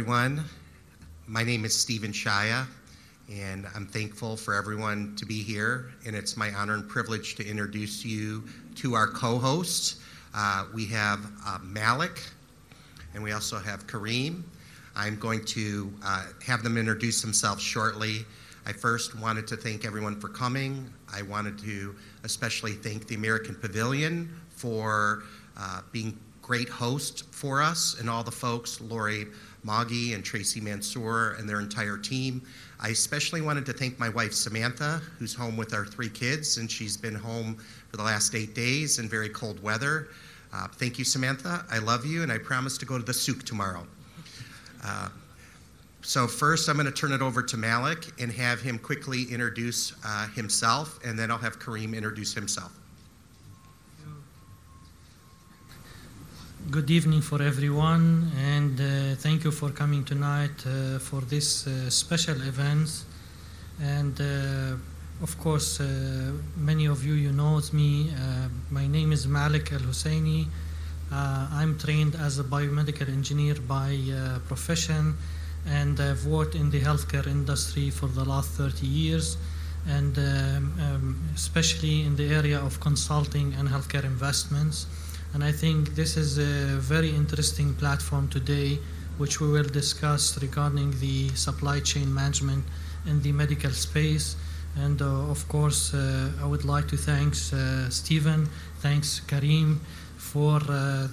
everyone. My name is Stephen Shaya, and I'm thankful for everyone to be here, and it's my honor and privilege to introduce you to our co-hosts. We have Malik, and we also have Kareem. I'm going to have them introduce themselves shortly. I first wanted to thank everyone for coming. I wanted to especially thank the American Pavilion for being great host for us, and all the folks, Lori Moggy and Tracy Mansour and their entire team. I especially wanted to thank my wife Samantha, who's home with our 3 kids, and she's been home for the last 8 days in very cold weather. Thank you, Samantha. I love you, and I promise to go to the souk tomorrow. So first, I'm going to turn it over to Malik and have him quickly introduce himself, and then I'll have Kareem introduce himself. Good evening for everyone, and thank you for coming tonight for this special event. And of course, many of you know me. My name is Malik Al-Husseini. I'm trained as a biomedical engineer by profession, and I've worked in the healthcare industry for the last 30 years, and especially in the area of consulting and healthcare investments. And I think this is a very interesting platform today, which we will discuss regarding the supply chain management in the medical space. And of course, I would like to thank Stephen, thanks Kareem for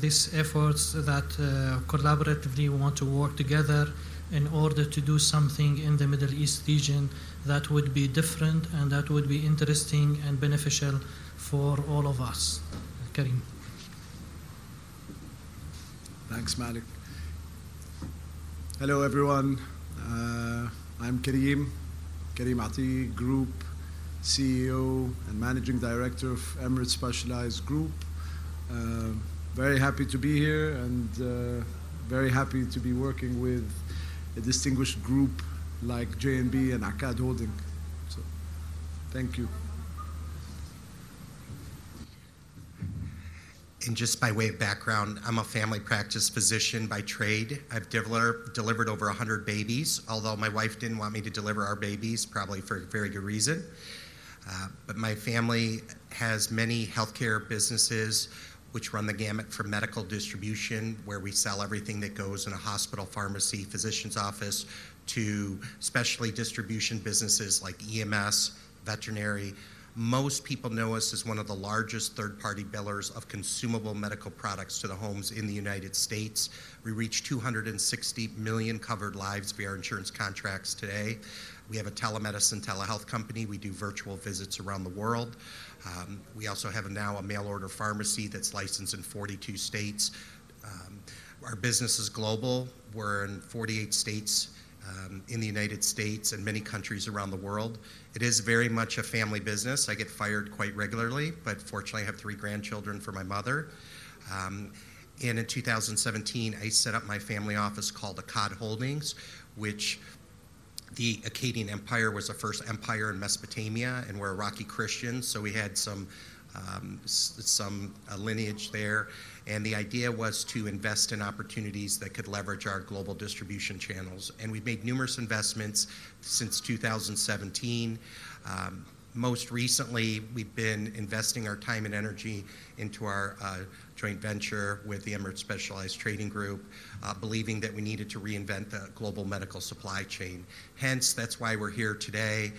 these efforts that collaboratively want to work together in order to do something in the Middle East region that would be different and that would be interesting and beneficial for all of us. Kareem. Thanks, Malik. Hello, everyone. I'm Kareem Ati, Group CEO and Managing Director of Emirates Specialized Group. Very happy to be here, and very happy to be working with a distinguished group like J&B and Akkad Holding. So, thank you. And just by way of background, I'm a family practice physician by trade. I've delivered over 100 babies, although my wife didn't want me to deliver our babies, probably for a very good reason. But my family has many healthcare businesses which run the gamut from medical distribution, where we sell everything that goes in a hospital, pharmacy, physician's office, to specialty distribution businesses like EMS, veterinary. Most people know us as one of the largest third-party billers of consumable medical products to the homes in the United States. We reach 260 million covered lives via our insurance contracts today. We have a telemedicine, telehealth company. We do virtual visits around the world. We also have now a mail-order pharmacy that's licensed in 42 states. Our business is global. We're in 48 states in the United States and many countries around the world. It is very much a family business. I get fired quite regularly, but fortunately I have 3 grandchildren for my mother. And in 2017, I set up my family office called Akkad Holdings, which the Akkadian Empire was the first empire in Mesopotamia, and we're Iraqi Christians, so we had some lineage there. And the idea was to invest in opportunities that could leverage our global distribution channels. And we've made numerous investments since 2017. Most recently, we've been investing our time and energy into our joint venture with the Emirates Specialized Trading Group, believing that we needed to reinvent the global medical supply chain. Hence, that's why we're here today.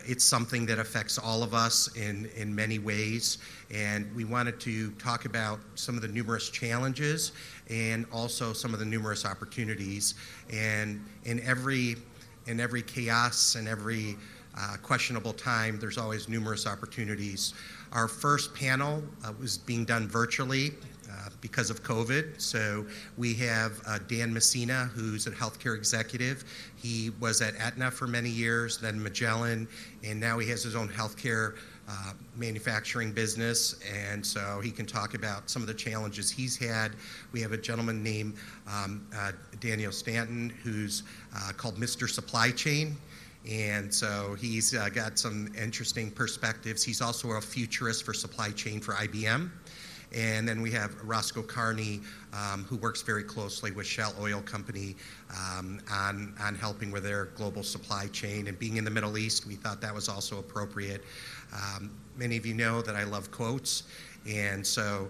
It's something that affects all of us in many ways, and we wanted to talk about some of the numerous challenges and also some of the numerous opportunities. And in every chaos and every questionable time, there's always numerous opportunities. Our first panel was being done virtually because of COVID. So we have Dan Messina, who's a healthcare executive. He was at Aetna for many years, then Magellan, and now he has his own healthcare manufacturing business, and so he can talk about some of the challenges he's had. We have a gentleman named Daniel Stanton, who's called Mr. Supply Chain. And so he's got some interesting perspectives. He's also a futurist for supply chain for IBM. And then we have Roscoe Carney, who works very closely with Shell Oil Company on helping with their global supply chain. And being in the Middle East, we thought that was also appropriate. Many of you know that I love quotes. And so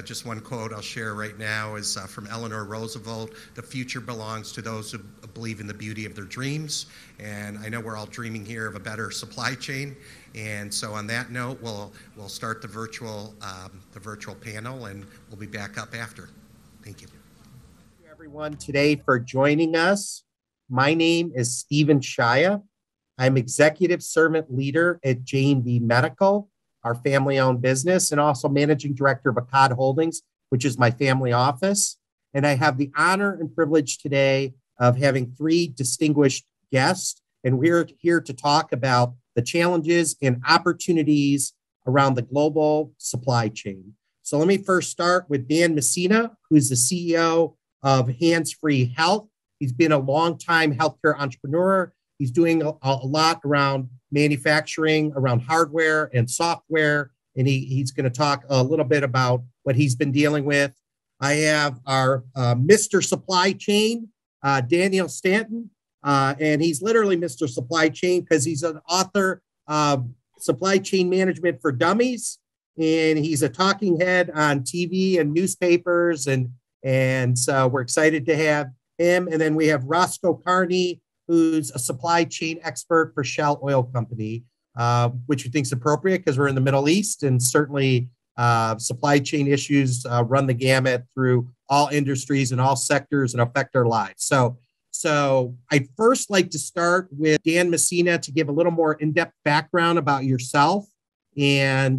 just one quote I'll share right now is from Eleanor Roosevelt: "The future belongs to those who believe in the beauty of their dreams." And I know we're all dreaming here of a better supply chain. And so on that note, we'll start the virtual panel, and we'll be back up after. Thank you. Thank you, everyone, today for joining us. My name is Stephen Shaya. I'm Executive Servant Leader at J&B Medical, our family-owned business, and also Managing Director of Akkad Holdings, which is my family office. And I have the honor and privilege today of having three distinguished guests, and we're here to talk about the challenges and opportunities around the global supply chain. So let me first start with Dan Messina, who's the CEO of HandsFree Health. He's been a longtime healthcare entrepreneur. He's doing a lot around manufacturing, around hardware and software, and he's going to talk a little bit about what he's been dealing with. I have our Mr. Supply Chain, Daniel Stanton, and he's literally Mr. Supply Chain because he's an author of Supply Chain Management for Dummies, and he's a talking head on TV and newspapers, and so we're excited to have him. And then we have Roscoe Carney, who's a supply chain expert for Shell Oil Company, which we think is appropriate because we're in the Middle East, and certainly supply chain issues run the gamut through all industries and all sectors and affect our lives. So I'd first like to start with Dan Messina to give a little more in-depth background about yourself, and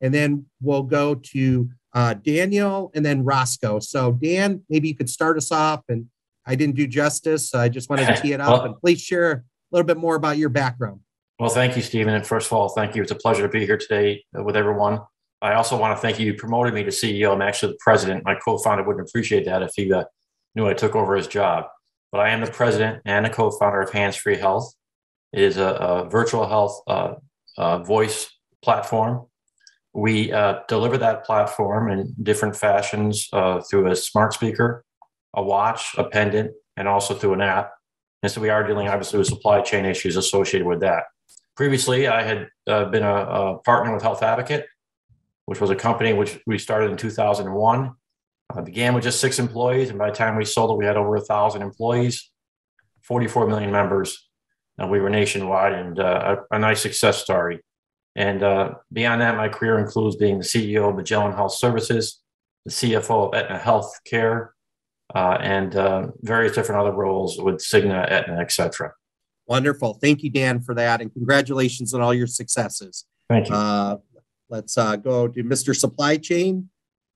then we'll go to Daniel and then Roscoe. So Dan, maybe you could start us off, and I didn't do justice, so I just wanted to tee it up, and please share a little bit more about your background. Well, thank you, Stephen. And first of all, thank you. It's a pleasure to be here today with everyone. I also want to thank you. You promoted me to CEO. I'm actually the president. My co-founder wouldn't appreciate that if he knew I took over his job. But I am the president and a co-founder of HandsFree Health. It is a virtual health voice platform. We deliver that platform in different fashions through a smart speaker, a watch, a pendant, and also through an app. And so we are dealing obviously with supply chain issues associated with that. Previously, I had been a partner with Health Advocate, which was a company which we started in 2001. Began with just 6 employees, and by the time we sold it, we had over 1,000 employees, 44 million members, and we were nationwide, and a nice success story. And beyond that, my career includes being the CEO of Magellan Health Services, the CFO of Aetna Healthcare, and various different other roles with Cigna, Aetna, et cetera. Wonderful. Thank you, Dan, for that, and congratulations on all your successes. Thank you. Let's go to Mr. Supply Chain,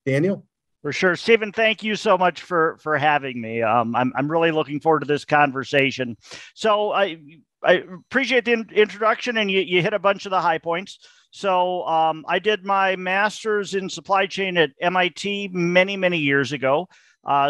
Daniel. For sure. Stephen, thank you so much for having me. I'm really looking forward to this conversation. So I appreciate the introduction, and you hit a bunch of the high points. So I did my master's in supply chain at MIT many, many years ago.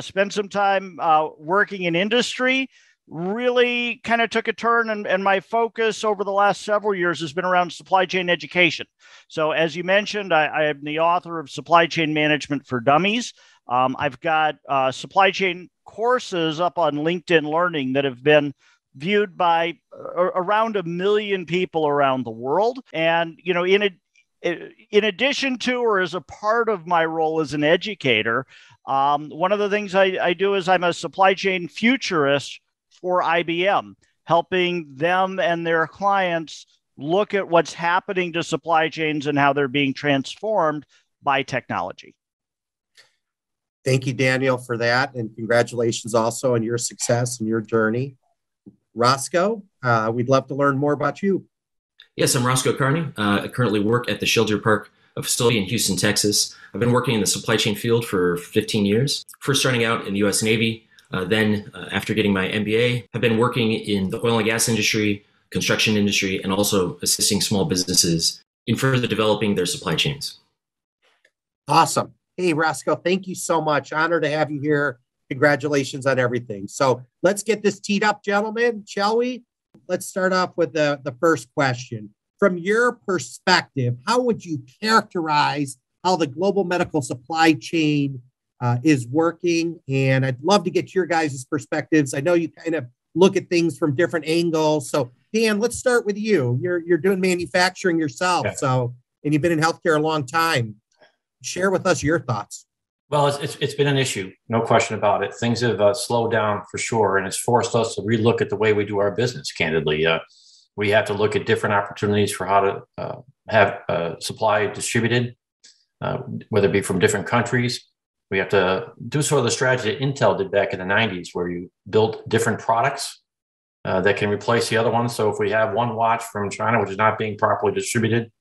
Spent some time working in industry, really kind of took a turn, and my focus over the last several years has been around supply chain education. So as you mentioned, I am the author of Supply Chain Management for Dummies. I've got supply chain courses up on LinkedIn Learning that have been viewed by around 1 million people around the world. And, you know, in addition to, or as a part of my role as an educator, one of the things I do is I'm a supply chain futurist for IBM, helping them and their clients look at what's happening to supply chains and how they're being transformed by technology. Thank you, Daniel, for that. And congratulations also on your success and your journey. Roscoe, we'd love to learn more about you. Yes, I'm Roscoe Carney. I currently work at the Shelter Park facility in Houston, Texas. I've been working in the supply chain field for 15 years, first starting out in the U.S. Navy. Then after getting my MBA, I've been working in the oil and gas industry, construction industry, and also assisting small businesses in further developing their supply chains. Awesome. Hey, Roscoe, thank you so much. Honor to have you here. Congratulations on everything. So let's get this teed up, gentlemen, shall we? Let's start off with the first question. From your perspective, how would you characterize how the global medical supply chain is working. And I'd love to get your guys' perspectives. I know you kind of look at things from different angles. So Dan, let's start with you. You're doing manufacturing yourself. Yeah. And you've been in healthcare a long time. Share with us your thoughts. Well, it's been an issue, no question about it. Things have slowed down for sure, and it's forced us to relook at the way we do our business, candidly. We have to look at different opportunities for how to have supply distributed, whether it be from different countries. We have to do sort of the strategy that Intel did back in the 90s, where you build different products that can replace the other ones. So if we have one watch from China, which is not being properly distributed,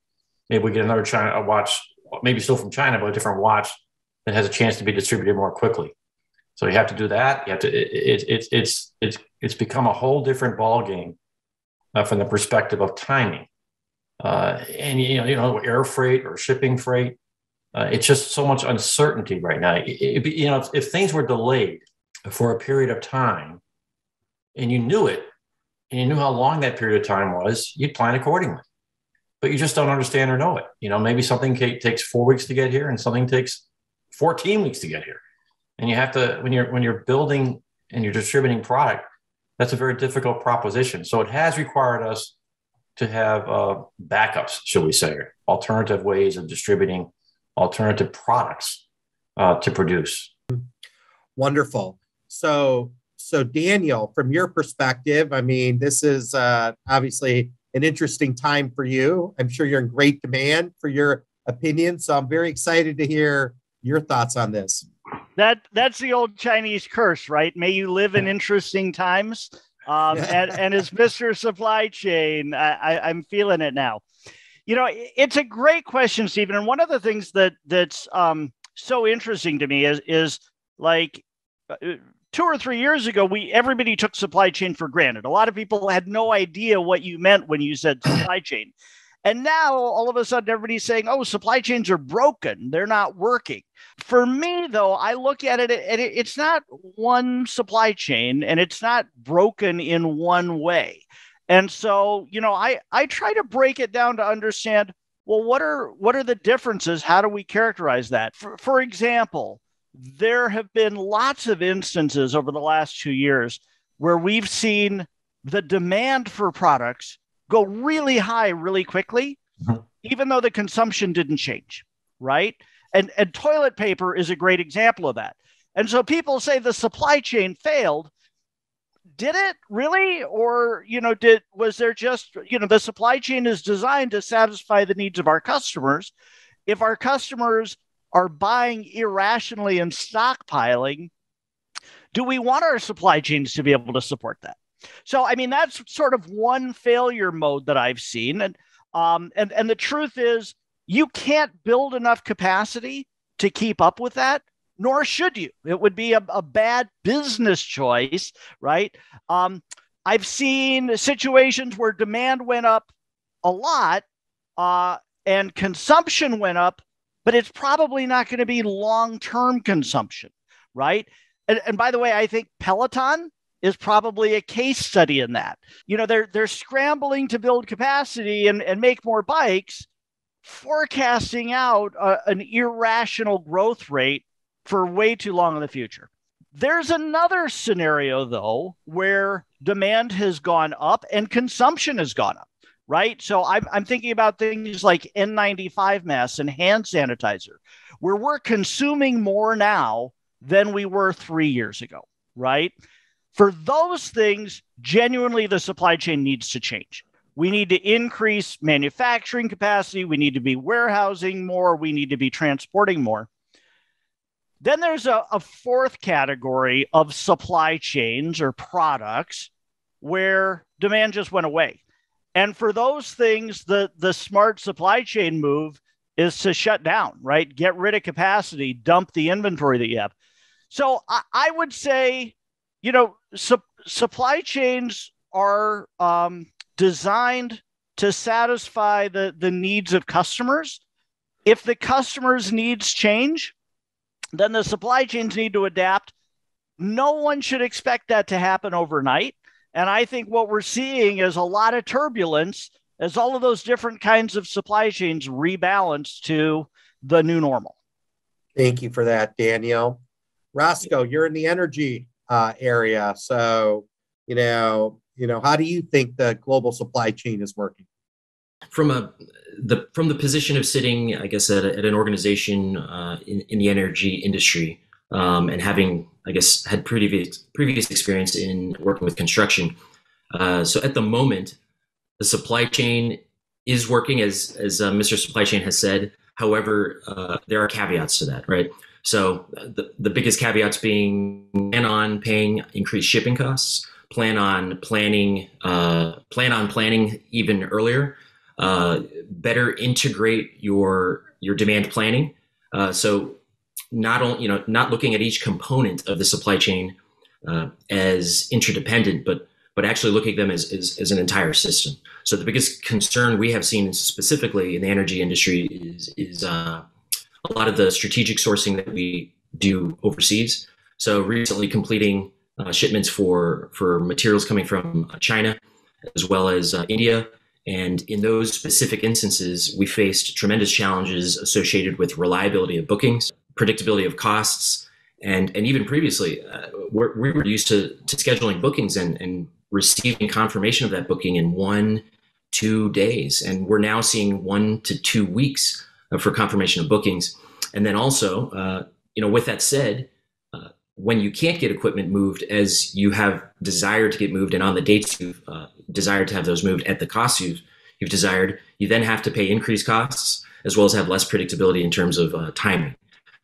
maybe we get another China watch, maybe still from China, but a different watch that has a chance to be distributed more quickly. So you have to do that. You have to. It's become a whole different ballgame from the perspective of timing, and air freight or shipping freight. It's just so much uncertainty right now. If things were delayed for a period of time, and you knew it, and you knew how long that period of time was, you'd plan accordingly. But you just don't understand or know it. Maybe something takes 4 weeks to get here, and something takes 14 weeks to get here. And you have to, when you're building and you're distributing product, that's a very difficult proposition. So it has required us to have backups, shall we say, alternative ways of distributing alternative products to produce. Wonderful. So Daniel, from your perspective, I mean, this is obviously an interesting time for you. I'm sure you're in great demand for your opinion. So I'm very excited to hear your thoughts on this. That's the old Chinese curse, right? May you live in interesting times. And as Mr. Supply Chain, I'm feeling it now. It's a great question, Stephen. And one of the things that's so interesting to me is like 2 or 3 years ago, everybody took supply chain for granted. A lot of people had no idea what you meant when you said supply chain. And now all of a sudden everybody's saying, oh, supply chains are broken. They're not working. For me, though, I look at it and it's not one supply chain and it's not broken in one way. And so, I try to break it down to understand, well, what are the differences? How do we characterize that? For example, there have been lots of instances over the last 2 years where we've seen the demand for products go really high really quickly, even though the consumption didn't change, right? And toilet paper is a great example of that. And so people say the supply chain failed. Did it really? Or, was there just, the supply chain is designed to satisfy the needs of our customers. If our customers are buying irrationally and stockpiling, do we want our supply chains to be able to support that? So, I mean, that's sort of one failure mode that I've seen. And the truth is, you can't build enough capacity to keep up with that, nor should you. It would be a bad business choice, right? I've seen situations where demand went up a lot and consumption went up, but it's probably not going to be long-term consumption, right? And by the way, I think Peloton is probably a case study in that. They're scrambling to build capacity and make more bikes, forecasting out an irrational growth rate for way too long in the future. There's another scenario, though, where demand has gone up and consumption has gone up, right? So I'm thinking about things like N95 masks and hand sanitizer, where we're consuming more now than we were 3 years ago, right? For those things, genuinely, the supply chain needs to change. We need to increase manufacturing capacity. We need to be warehousing more. We need to be transporting more. Then there's a fourth category of supply chains or products where demand just went away. And for those things, the smart supply chain move is to shut down, right? Get rid of capacity, dump the inventory that you have. So I would say, supply chains are designed to satisfy the needs of customers. If the customers' needs change, then the supply chains need to adapt. No one should expect that to happen overnight. And I think what we're seeing is a lot of turbulence as all of those different kinds of supply chains rebalance to the new normal. Thank you for that, Daniel. Roscoe, you're in the energy area. So, how do you think the global supply chain is working? From the position of sitting, I guess, at an organization in the energy industry, and having, I guess, had previous experience in working with construction. So at the moment, the supply chain is working as Mr. Supply Chain has said. However, there are caveats to that, right? So the biggest caveats being plan on paying increased shipping costs, plan on planning even earlier, better integrate your demand planning. So not looking at each component of the supply chain as interdependent, but actually looking at them as an entire system. So the biggest concern we have seen specifically in the energy industry is a lot of the strategic sourcing that we do overseas. So recently completing shipments for materials coming from China as well as India. And in those specific instances, we faced tremendous challenges associated with reliability of bookings, predictability of costs, and even previously, we were used to scheduling bookings and receiving confirmation of that booking in 1-2 days. And we're now seeing 1 to 2 weeks for confirmation of bookings. And then also, with that said, when you can't get equipment moved as you have desired to get moved and on the dates you've desired to have those moved at the costs you've desired, you then have to pay increased costs as well as have less predictability in terms of timing.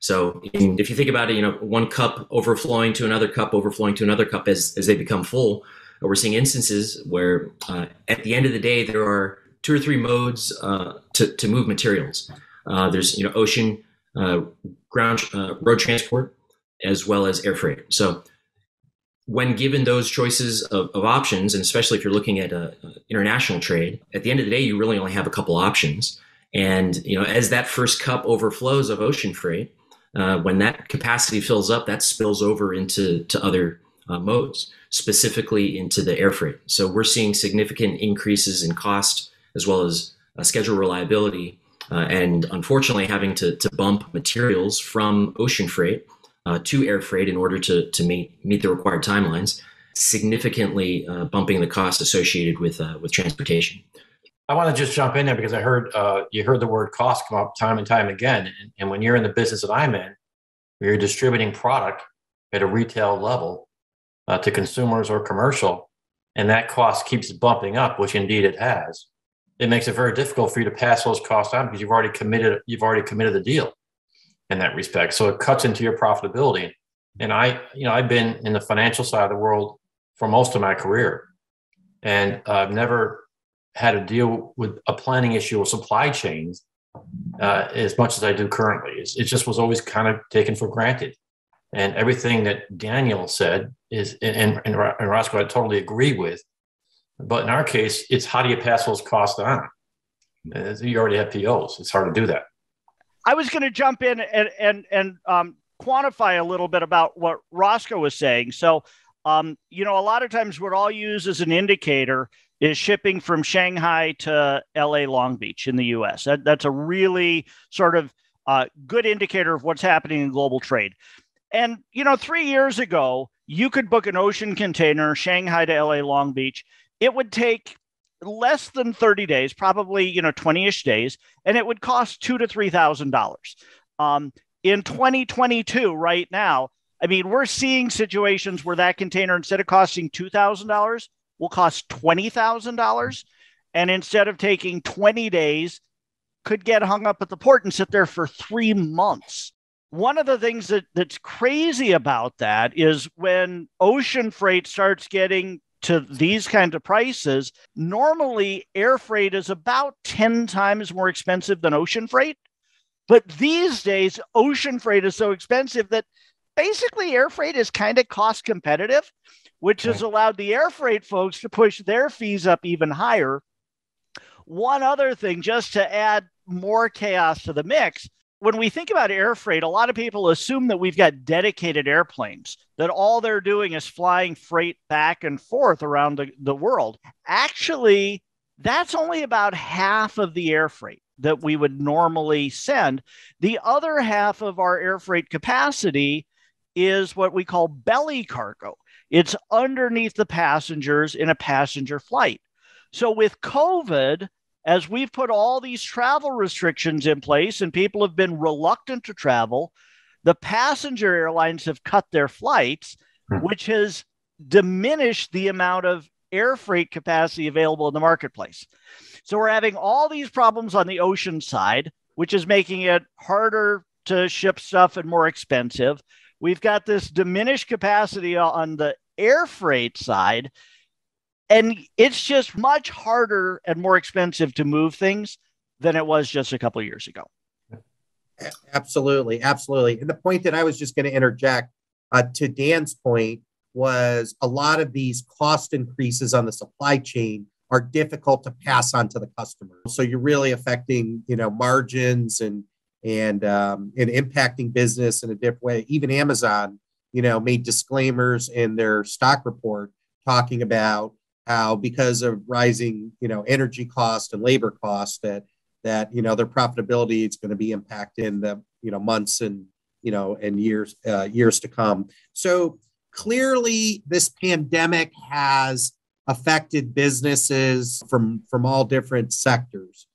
So if you think about it, one cup overflowing to another cup as they become full, we're seeing instances where at the end of the day, there are 2 or 3 modes to move materials. There's ocean, ground, road transport, as well as air freight. So when given those choices of options, and especially if you're looking at international trade, at the end of the day, you really only have a couple options. And as that first cup overflows of ocean freight, when that capacity fills up, that spills over into other modes, specifically into the air freight. So we're seeing significant increases in cost as well as schedule reliability, and unfortunately having to bump materials from ocean freight to air freight in order to meet the required timelines, significantly bumping the cost associated with transportation. I want to just jump in there because I heard you heard the word cost come up time and time again. And when you're in the business that I'm in, where you're distributing product at a retail level to consumers or commercial, and that cost keeps bumping up, which indeed it has, it makes it very difficult for you to pass those costs on because you've already committed the deal in that respect. So it cuts into your profitability. And I've been in the financial side of the world for most of my career, and I've never had to deal with a planning issue of supply chains as much as I do currently. It just was always kind of taken for granted. And everything that Daniel said is, and Roscoe, I totally agree with. But in our case, it's how do you pass those costs on? You already have POs. It's hard to do that. I was going to jump in and quantify a little bit about what Roscoe was saying. So, a lot of times what I'll use as an indicator is shipping from Shanghai to LA Long Beach in the U.S. That's a really sort of good indicator of what's happening in global trade. And, 3 years ago, you could book an ocean container, Shanghai to LA Long Beach. It would take less than 30 days, probably, 20-ish days, and it would cost $2,000 to $3,000. In 2022, right now, we're seeing situations where that container, instead of costing $2,000, will cost $20,000. And instead of taking 20 days, could get hung up at the port and sit there for 3 months. One of the things that's crazy about that is when ocean freight starts getting to these kinds of prices, normally air freight is about 10 times more expensive than ocean freight. But these days, ocean freight is so expensive that basically air freight is kind of cost competitive, which has allowed the air freight folks to push their fees up even higher. One other thing, just to add more chaos to the mix, when we think about air freight, a lot of people assume that we've got dedicated airplanes, that all they're doing is flying freight back and forth around the world. Actually, that's only about half of the air freight. that we would normally send. The other half of our air freight capacity is what we call belly cargo. It's underneath the passengers in a passenger flight. So with COVID, as we've put all these travel restrictions in place and people have been reluctant to travel, the passenger airlines have cut their flights, which has diminished the amount of air freight capacity available in the marketplace. So we're having all these problems on the ocean side, which is making it harder to ship stuff and more expensive. We've got this diminished capacity on the air freight side, and it's just much harder and more expensive to move things than it was just a couple of years ago. Absolutely. Absolutely. And the point that I was just going to interject to Dan's point was a lot of these cost increases on the supply chain are difficult to pass on to the customer. So you're really affecting, margins and impacting business in a different way. Even Amazon, made disclaimers in their stock report talking about how because of rising, energy cost and labor costs that their profitability is going to be impacted in the, months and, and years to come. So clearly this pandemic has affected businesses from all different sectors.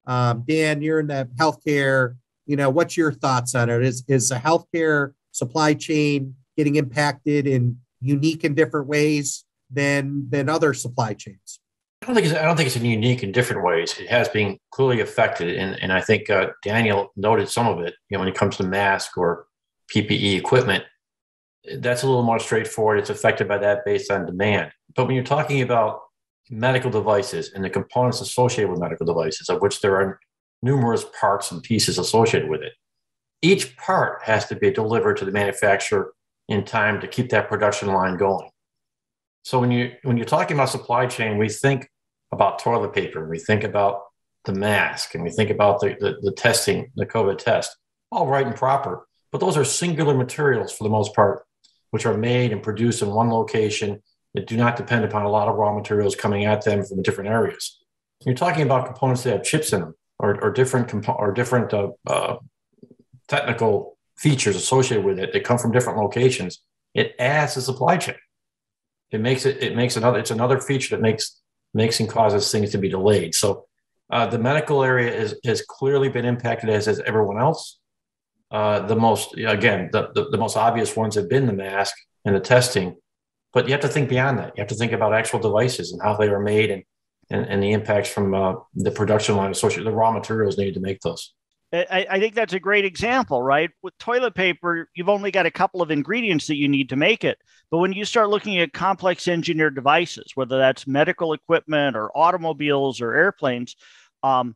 Dan, you're in the healthcare, what's your thoughts on it? Is the healthcare supply chain getting impacted in unique and different ways than other supply chains? I don't think it's in unique in different ways. It has been clearly affected, and I think Daniel noted some of it. When it comes to mask or PPE equipment, that's a little more straightforward. It's affected by that based on demand. But when you're talking about medical devices and the components associated with medical devices, of which there are numerous parts and pieces associated with it, each part has to be delivered to the manufacturer in time to keep that production line going. So when you're talking about supply chain, we think about toilet paper, and we think about the mask, and we think about the testing, the COVID test, all right and proper. But those are singular materials for the most part, which are made and produced in one location that do not depend upon a lot of raw materials coming at them from different areas. You're talking about components that have chips in them or different technical features associated with it that come from different locations. It adds to supply chain. It's another feature that makes and causes things to be delayed. So the medical area has clearly been impacted, as has everyone else. The most obvious ones have been the mask and the testing, but you have to think beyond that. You have to think about actual devices and how they are made and the impacts from the production line associated, the raw materials needed to make those. I think that's a great example, right? With toilet paper, you've only got a couple of ingredients that you need to make it. But when you start looking at complex engineered devices, whether that's medical equipment or automobiles or airplanes, I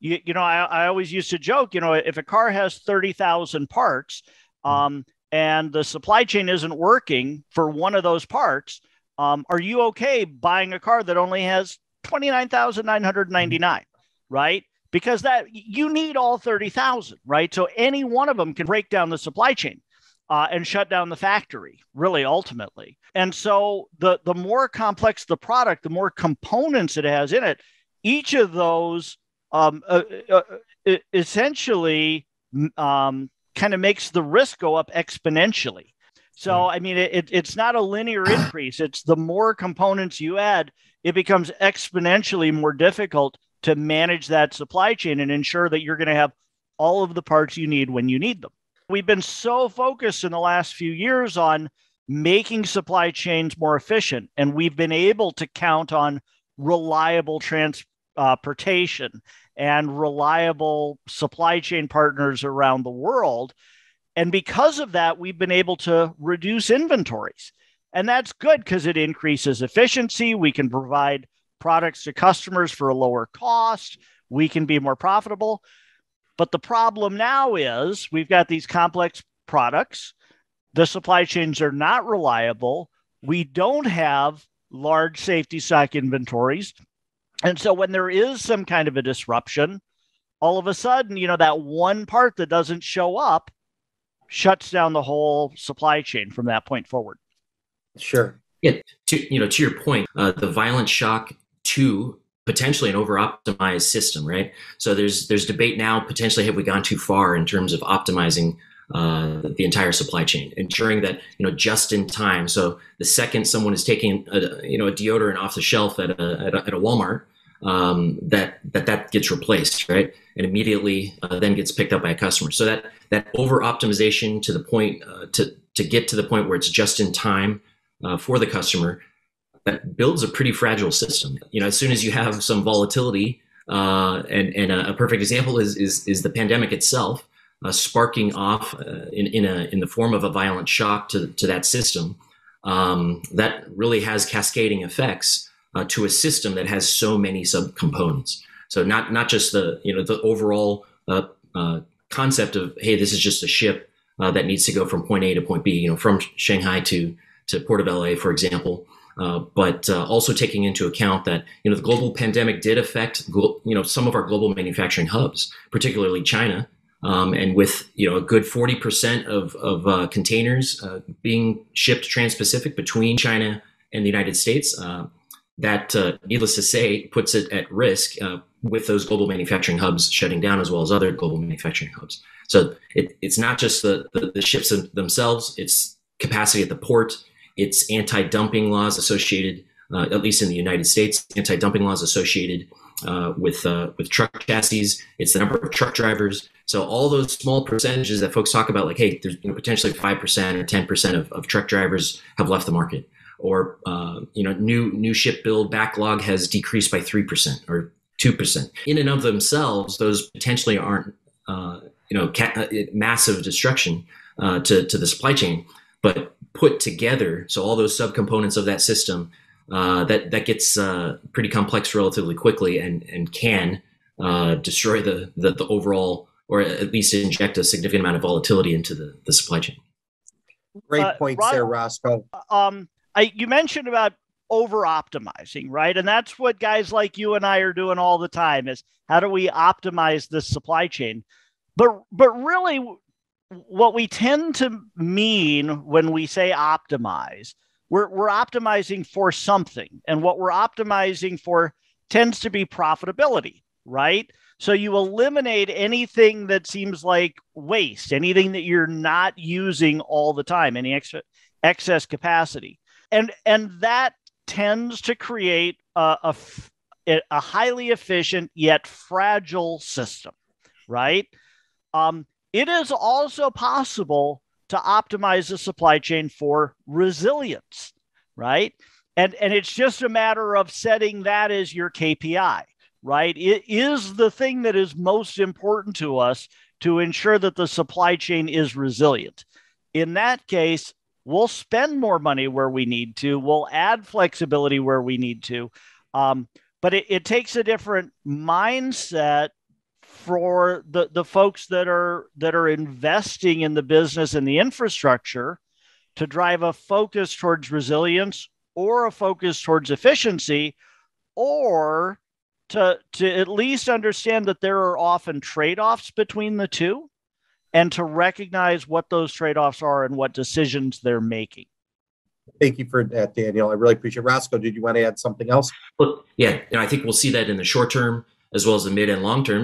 always used to joke, if a car has 30,000 parts and the supply chain isn't working for one of those parts, are you okay buying a car that only has 29,999, right? Because that you need all 30,000, right? So any one of them can break down the supply chain and shut down the factory, really, ultimately. And so the more complex the product, the more components it has in it, each of those essentially kind of makes the risk go up exponentially. So, I mean, it's not a linear increase. It's the more components you add, it becomes exponentially more difficult to manage that supply chain and ensure that you're going to have all of the parts you need when you need them. We've been so focused in the last few years on making supply chains more efficient, and we've been able to count on reliable transportation and reliable supply chain partners around the world. And because of that, we've been able to reduce inventories. And that's good because it increases efficiency. We can provide products to customers for a lower cost. We can be more profitable. But the problem now is we've got these complex products. The supply chains are not reliable. We don't have large safety stock inventories. And so when there is some kind of a disruption, all of a sudden, that one part that doesn't show up shuts down the whole supply chain from that point forward. Sure. Yeah. To your point, the violent shock to potentially an over-optimized system, right? So there's debate now, potentially have we gone too far in terms of optimizing the entire supply chain, ensuring that, just in time. So the second someone is taking a deodorant off the shelf at a Walmart, that gets replaced, right? And immediately then gets picked up by a customer. So that over-optimization to the point, to get to the point where it's just in time for the customer, that builds a pretty fragile system. As soon as you have some volatility, and a perfect example is the pandemic itself, sparking off in the form of a violent shock to that system, that really has cascading effects to a system that has so many subcomponents. So not just the overall concept of, hey, this is just a ship that needs to go from point A to point B, from Shanghai to Port of LA, for example. But also taking into account that the global pandemic did affect some of our global manufacturing hubs, particularly China, and with a good 40% of containers being shipped trans-Pacific between China and the United States, that needless to say puts it at risk with those global manufacturing hubs shutting down, as well as other global manufacturing hubs. So it's not just the ships themselves; it's capacity at the port. It's anti-dumping laws associated, at least in the United States, anti-dumping laws associated with truck chassis. It's the number of truck drivers. So all those small percentages that folks talk about, like, hey, there's potentially 5% or 10% of truck drivers have left the market, or new ship build backlog has decreased by 3% or 2%. In and of themselves, those potentially aren't massive destruction to the supply chain, but put together, so all those subcomponents of that system, that gets pretty complex relatively quickly, and can destroy the overall, or at least inject a significant amount of volatility into the supply chain. Great points there, Roscoe. You mentioned about over-optimizing, right? And that's what guys like you and I are doing all the time, is how do we optimize this supply chain? But really, what we tend to mean when we say optimize, we're optimizing for something. And what we're optimizing for tends to be profitability, right? So you eliminate anything that seems like waste, anything that you're not using all the time, any excess capacity. And that tends to create a highly efficient yet fragile system, right? It is also possible to optimize the supply chain for resilience, right? And it's just a matter of setting that as your KPI, right? It is the thing that is most important to us to ensure that the supply chain is resilient. In that case, we'll spend more money where we need to. We'll add flexibility where we need to. But it takes a different mindset for the folks that are investing in the business and the infrastructure to drive a focus towards resilience, or a focus towards efficiency, or to at least understand that there are often trade-offs between the two, and to recognize what those trade-offs are and what decisions they're making. Thank you for that, Daniel. I really appreciate it. Roscoe, did you want to add something else? Well, yeah, I think we'll see that in the short term as well as the mid and long term.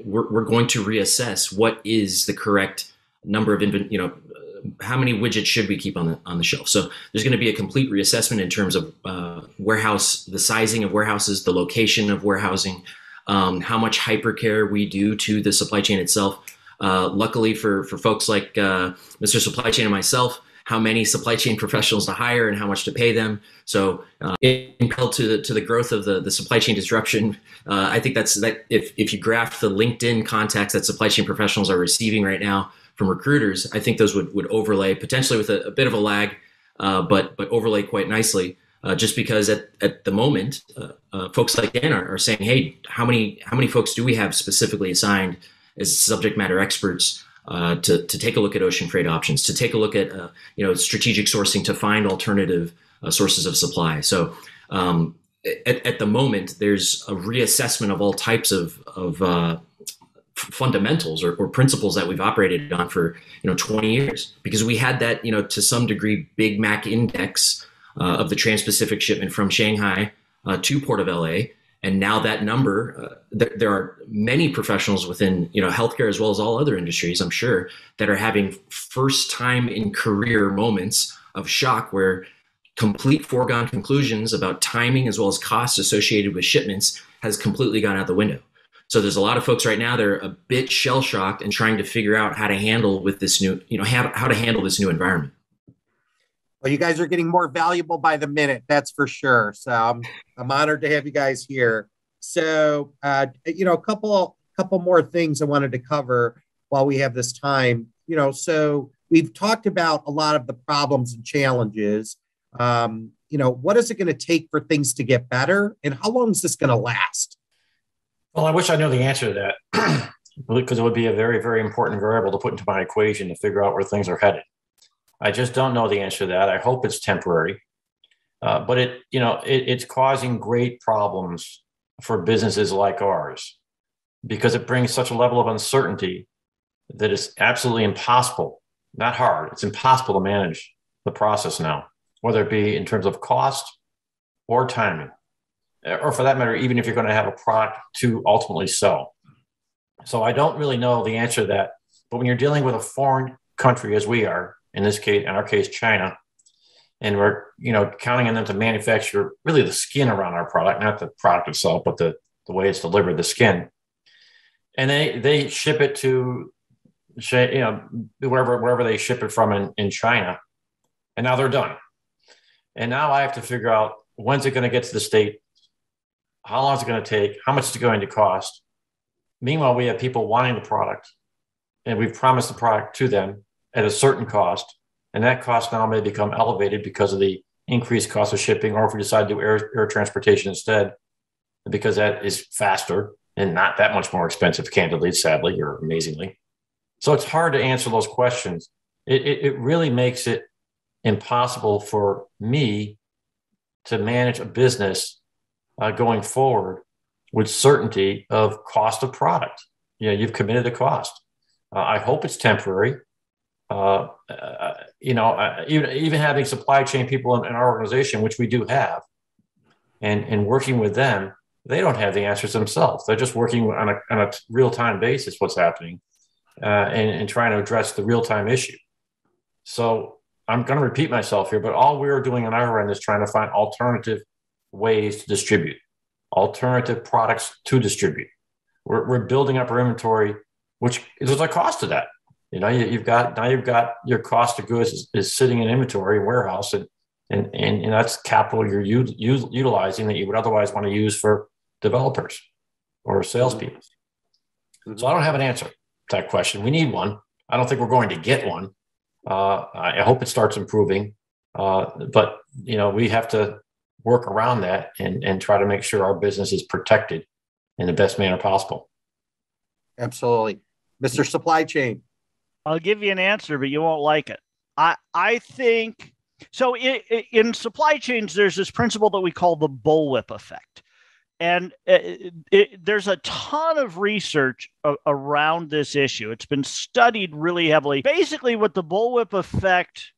We're going to reassess what is the correct number of how many widgets should we keep on the shelf. So there's going to be a complete reassessment in terms of warehouse, the sizing of warehouses, the location of warehousing, how much hypercare we do to the supply chain itself. Luckily for folks like Mr. Supply Chain and myself, how many supply chain professionals to hire and how much to pay them. So impelled to the growth of the supply chain disruption, I think that if you graph the LinkedIn contacts that supply chain professionals are receiving right now from recruiters, I think those would overlay potentially with a bit of a lag, but overlay quite nicely. Just because at the moment, folks like Dan are saying, hey, how many folks do we have specifically assigned as subject matter experts to take a look at ocean freight options, to take a look at strategic sourcing to find alternative sources of supply. So at the moment, there's a reassessment of all types of fundamentals or principles that we've operated on for 20 years, because we had that to some degree Big Mac index of the trans-Pacific shipment from Shanghai to Port of LA. And now that number, there are many professionals within, healthcare as well as all other industries, I'm sure, that are having first time in career moments of shock where complete foregone conclusions about timing as well as costs associated with shipments has completely gone out the window. So there's a lot of folks right now that are a bit shell shocked and trying to figure out how to handle with this new, how to handle this new environment. Well, you guys are getting more valuable by the minute, that's for sure. So I'm honored to have you guys here. So, a couple more things I wanted to cover while we have this time. So we've talked about a lot of the problems and challenges. What is it going to take for things to get better, and how long is this going to last? Well, I wish I knew the answer to that, because it would be a very, very important variable to put into my equation to figure out where things are headed. I just don't know the answer to that. I hope it's temporary, but it's causing great problems for businesses like ours because it brings such a level of uncertainty that it's absolutely impossible, not hard, it's impossible to manage the process now, whether it be in terms of cost or timing, or for that matter, even if you're going to have a product to ultimately sell. So I don't really know the answer to that, but when you're dealing with a foreign country as we are, in our case, China, and we're, counting on them to manufacture really the skin around our product, not the product itself, but the way it's delivered, the skin. And they ship it to, wherever they ship it from in China. And now they're done. And now I have to figure out, when's it going to get to the state? How long is it going to take? How much is it going to cost? Meanwhile, we have people wanting the product, and we've promised the product to them at a certain cost, and that cost now may become elevated because of the increased cost of shipping, or if we decide to do air transportation instead, because that is faster and not that much more expensive, candidly, sadly, or amazingly. So it's hard to answer those questions. It really makes it impossible for me to manage a business going forward with certainty of cost of product. You've committed the cost. I hope it's temporary. Even having supply chain people in our organization, which we do have, and working with them, they don't have the answers themselves. They're just working on a real-time basis what's happening and trying to address the real-time issue. So I'm going to repeat myself here, but all we're doing on our end is trying to find alternative ways to distribute, alternative products to distribute. We're building up our inventory, which there's a cost to that. You've got your cost of goods is sitting in inventory and warehouse, and that's capital you're utilizing that you would otherwise want to use for developers or salespeople. Mm-hmm. So I don't have an answer to that question. We need one. I don't think we're going to get one. I hope it starts improving, but we have to work around that and try to make sure our business is protected in the best manner possible. Absolutely, Mr. Supply Chain. I'll give you an answer, but you won't like it. I think so. In supply chains, there's this principle that we call the bullwhip effect. And there's a ton of research around this issue. It's been studied really heavily. Basically, what the bullwhip effect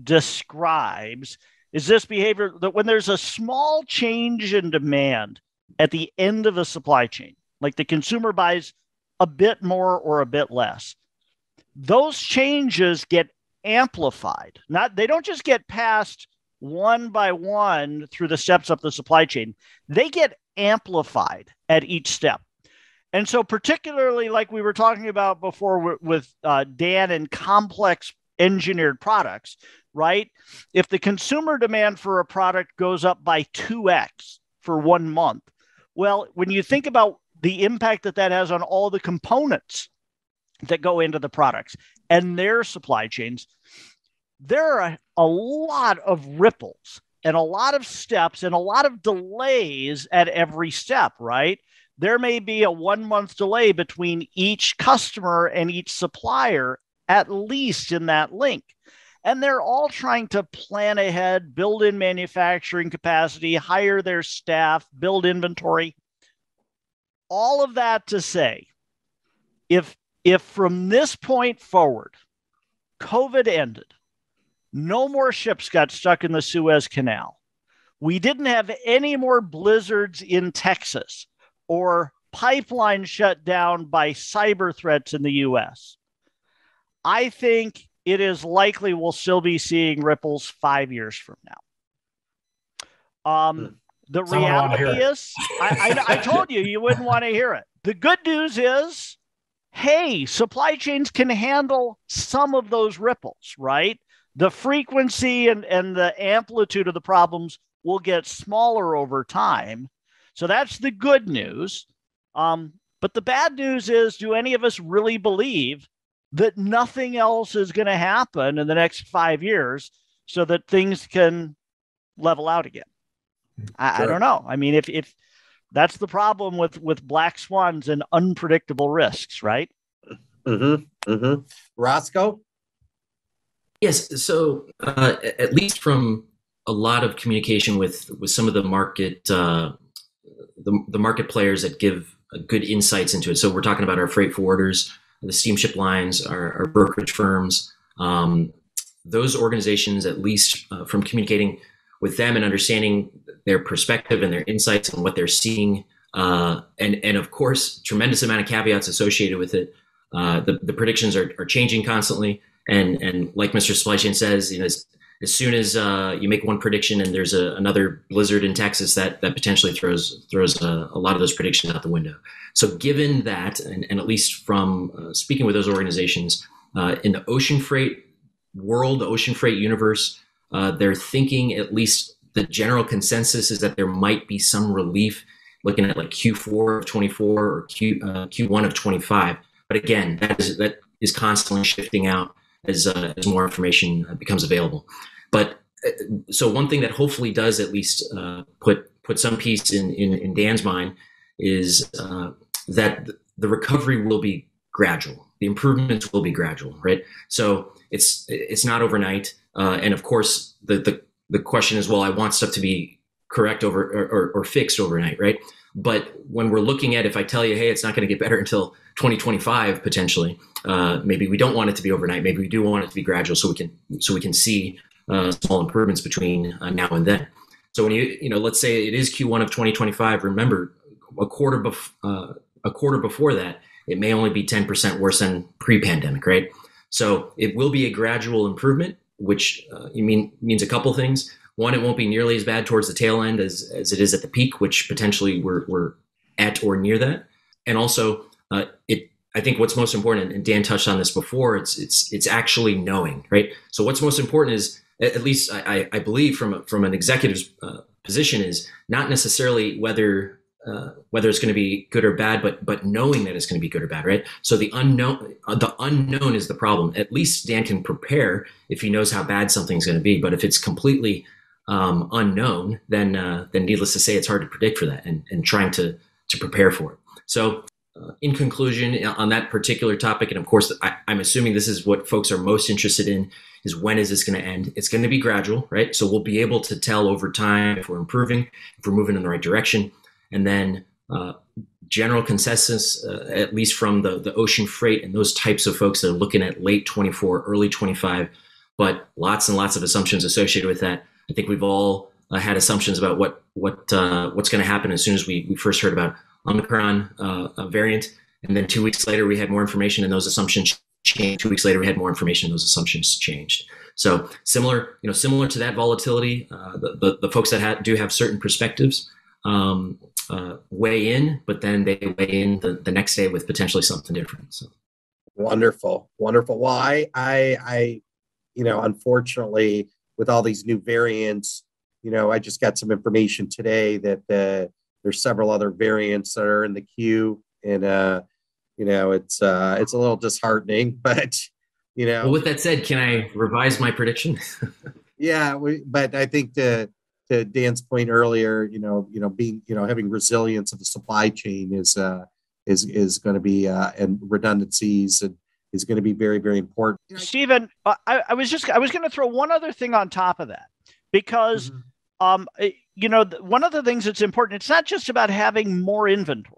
describes is this behavior that when there's a small change in demand at the end of a supply chain, like the consumer buys a bit more or a bit less, those changes get amplified. They don't just get passed one by one through the steps up the supply chain. They get amplified at each step. And so particularly like we were talking about before with Dan and complex engineered products, right? If the consumer demand for a product goes up by 2x for 1 month, well, when you think about the impact that has on all the components that go into the products and their supply chains, there are a lot of ripples and a lot of steps and a lot of delays at every step, right? There may be a 1 month delay between each customer and each supplier, at least in that link. And they're all trying to plan ahead, build in manufacturing capacity, hire their staff, build inventory. All of that to say, if from this point forward, COVID ended, no more ships got stuck in the Suez Canal, we didn't have any more blizzards in Texas or pipelines shut down by cyber threats in the U.S., I think it is likely we'll still be seeing ripples 5 years from now. The reality is, I told you wouldn't want to hear it. The good news is, hey, supply chains can handle some of those ripples, right? The frequency and the amplitude of the problems will get smaller over time. So that's the good news. But the bad news is, do any of us really believe that nothing else is going to happen in the next 5 years so that things can level out again? I don't know. I mean, if that's the problem with black swans and unpredictable risks, right? Roscoe? Yes. So at least from a lot of communication with some of the market, the market players that give good insights into it. So we're talking about our freight forwarders, the steamship lines, our brokerage firms, those organizations, at least from communicating with them and understanding their perspective and their insights and what they're seeing. And of course, tremendous amount of caveats associated with it. The predictions are changing constantly. And like Mr. Supply Chain says, as soon as you make one prediction and there's another blizzard in Texas, that potentially throws a lot of those predictions out the window. So given that, and at least from speaking with those organizations, in the ocean freight world, the ocean freight universe, they're thinking, at least the general consensus is that there might be some relief looking at like Q4 of 24 or Q1 of 25. But again, that is constantly shifting out as more information becomes available. But so one thing that hopefully does at least put some peace in Dan's mind is that the recovery will be gradual. The improvements will be gradual, right? So it's not overnight. And of course, the question is, well, I want stuff to be correct or fixed overnight, right? But when we're looking at, if I tell you, hey, it's not going to get better until 2025 potentially, maybe we don't want it to be overnight. Maybe we do want it to be gradual, so we can see small improvements between now and then. So when let's say it is Q1 of 2025, remember a quarter before that, it may only be 10% worse than pre-pandemic, right? So it will be a gradual improvement, which means a couple things. One, it won't be nearly as bad towards the tail end as it is at the peak, which potentially we're at or near that. And also, I think what's most important, and Dan touched on this before, it's actually knowing, right? So what's most important is, at least I believe from an executive's position, is not necessarily whether it's going to be good or bad, but knowing that it's going to be good or bad, right? So the unknown is the problem. At least Dan can prepare if he knows how bad something's going to be. But if it's completely unknown, then needless to say, it's hard to predict for that and trying to prepare for it. So in conclusion, on that particular topic, and of course, I'm assuming this is what folks are most interested in, is when is this going to end? It's going to be gradual, right? So we'll be able to tell over time if we're improving, if we're moving in the right direction. And then general consensus, at least from the ocean freight and those types of folks that are looking at late 24, early 25, but lots and lots of assumptions associated with that. I think we've all had assumptions about what's going to happen as soon as we first heard about Omicron variant. And then 2 weeks later, we had more information and those assumptions changed. 2 weeks later, we had more information and those assumptions changed. So similar to that volatility, the folks that do have certain perspectives weigh in, but then they weigh in the next day with potentially something different. So wonderful. Well, I unfortunately, with all these new variants, I just got some information today that there's several other variants that are in the queue, and it's a little disheartening, but Well, with that said, can I revise my prediction? Yeah, but I think to Dan's point earlier, being having resilience of the supply chain is going to be and redundancies and is going to be very, very important. Stephen, I was going to throw one other thing on top of that, because one of the things that's important, it's not just about having more inventory.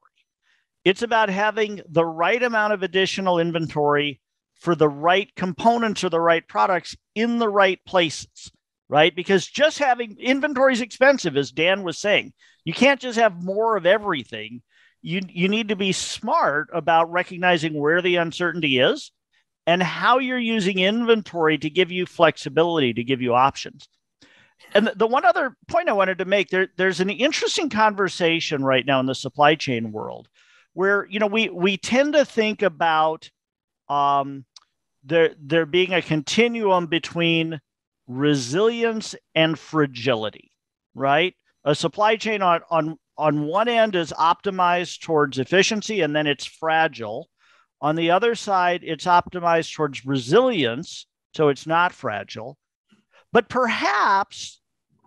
It's about having the right amount of additional inventory for the right components or the right products in the right places, right? Because just having inventory is expensive, as Dan was saying. You can't just have more of everything. You need to be smart about recognizing where the uncertainty is and how you're using inventory to give you flexibility, to give you options. And the one other point I wanted to make, there's an interesting conversation right now in the supply chain world where, we tend to think about there being a continuum between resilience and fragility, right? A supply chain on one end is optimized towards efficiency, and then it's fragile. On the other side, it's optimized towards resilience, so it's not fragile. But perhaps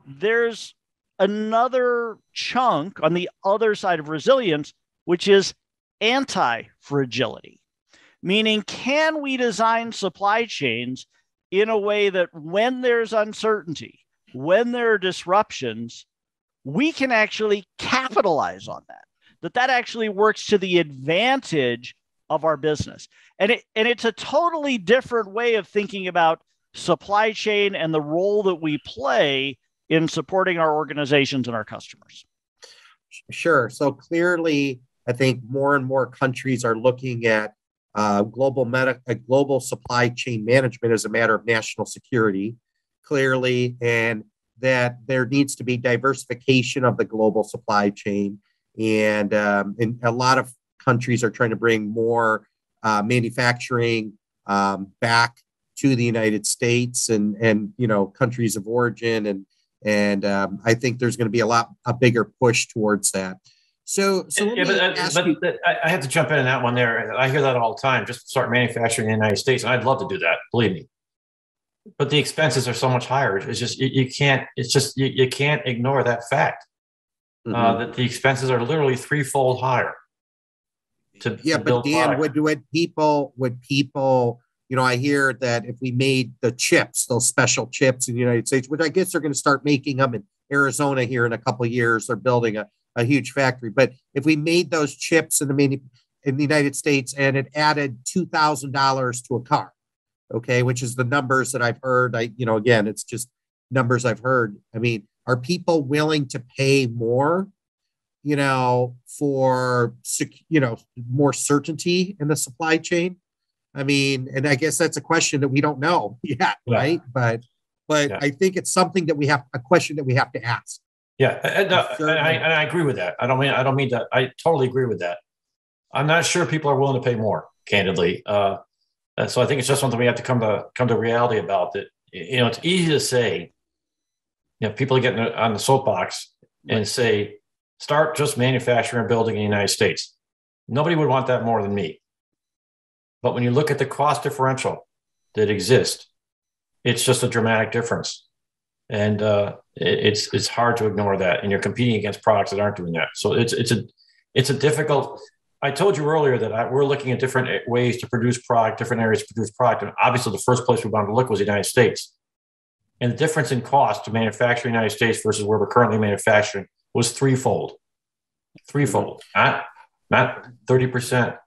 there's another chunk on the other side of resilience, which is anti-fragility, meaning can we design supply chains in a way that when there's uncertainty, when there are disruptions, we can actually capitalize on that actually works to the advantage of our business. And it's a totally different way of thinking about supply chain and the role that we play in supporting our organizations and our customers. Sure. So clearly, I think more and more countries are looking at global supply chain management as a matter of national security, clearly, and that there needs to be diversification of the global supply chain. And a lot of countries are trying to bring more manufacturing back to the United States and countries of origin. And I think there's going to be a bigger push towards that. So I have to jump in on that one there. I hear that all the time. Just start manufacturing in the United States, and I'd love to do that. Believe me. But the expenses are so much higher. It's just you can't. It's just you can't ignore that fact that the expenses are literally threefold higher. But Dan, would people? I hear that if we made the chips, those special chips in the United States, which I guess they're going to start making them in Arizona here in a couple of years, they're building a huge factory. But if we made those chips in the United States and it added $2,000 to a car, okay, which is the numbers that I've heard. Again, it's just numbers I've heard. I mean, are people willing to pay more, for, more certainty in the supply chain? I mean, and I guess that's a question that we don't know yet, right? But I think it's something that a question that we have to ask. Yeah, and I agree with that. I don't mean that. I totally agree with that. I'm not sure people are willing to pay more, candidly. And so I think it's just something we have to come to reality about. That it's easy to say, people get on the soapbox and say, start just manufacturing and building in the United States. Nobody would want that more than me. But when you look at the cost differential that exists, it's just a dramatic difference. And it's hard to ignore that. And you're competing against products that aren't doing that. So it's a difficult. I told you earlier that we're looking at different ways to produce product, different areas to produce product. And obviously the first place we wanted to look was the United States. And the difference in cost to manufacture in the United States versus where we're currently manufacturing was threefold. Not 30%,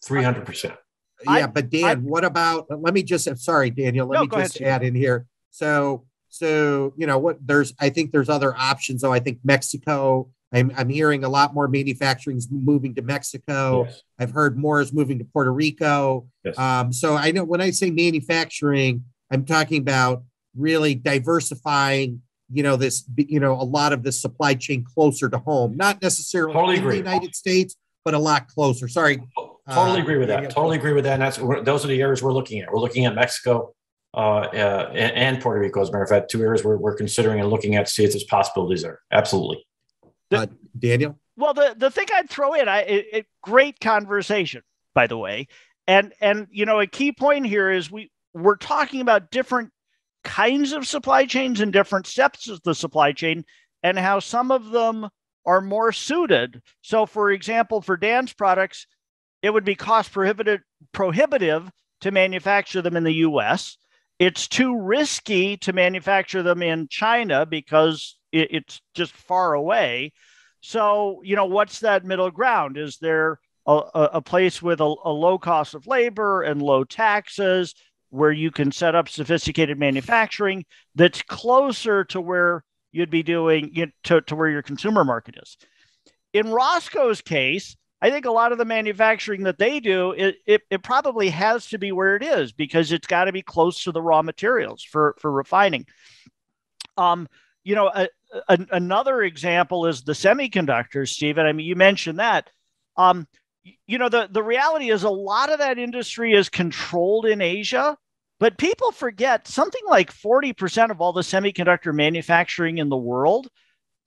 300%. Yeah, but Dan, what about, let me just, sorry, Daniel, let me just add in here. So, I think there's other options. So I think Mexico, I'm hearing a lot more manufacturing is moving to Mexico. Yes. I've heard more is moving to Puerto Rico. Yes. So I know when I say manufacturing, I'm talking about really diversifying, a lot of this supply chain closer to home, not necessarily the United States, but a lot closer. Sorry. Totally agree with that. Totally agree with that. And those are the areas we're looking at. We're looking at Mexico and Puerto Rico, as a matter of fact, two areas we're considering and looking at to see if there's possibilities there. Absolutely. Daniel? Well, the thing I'd throw in, great conversation, by the way. And a key point here is we're talking about different kinds of supply chains and different steps of the supply chain and how some of them are more suited. So, for example, for Dan's products, it would be cost prohibitive to manufacture them in the U.S. It's too risky to manufacture them in China because it's just far away. So, what's that middle ground? Is there a place with a low cost of labor and low taxes where you can set up sophisticated manufacturing that's closer to where you'd be doing to where your consumer market is. In Roscoe's case, I think a lot of the manufacturing that they do, it probably has to be where it is because it's got to be close to the raw materials for refining. Another example is the semiconductors, Stephen. I mean, you mentioned that. The reality is a lot of that industry is controlled in Asia, but people forget something like 40% of all the semiconductor manufacturing in the world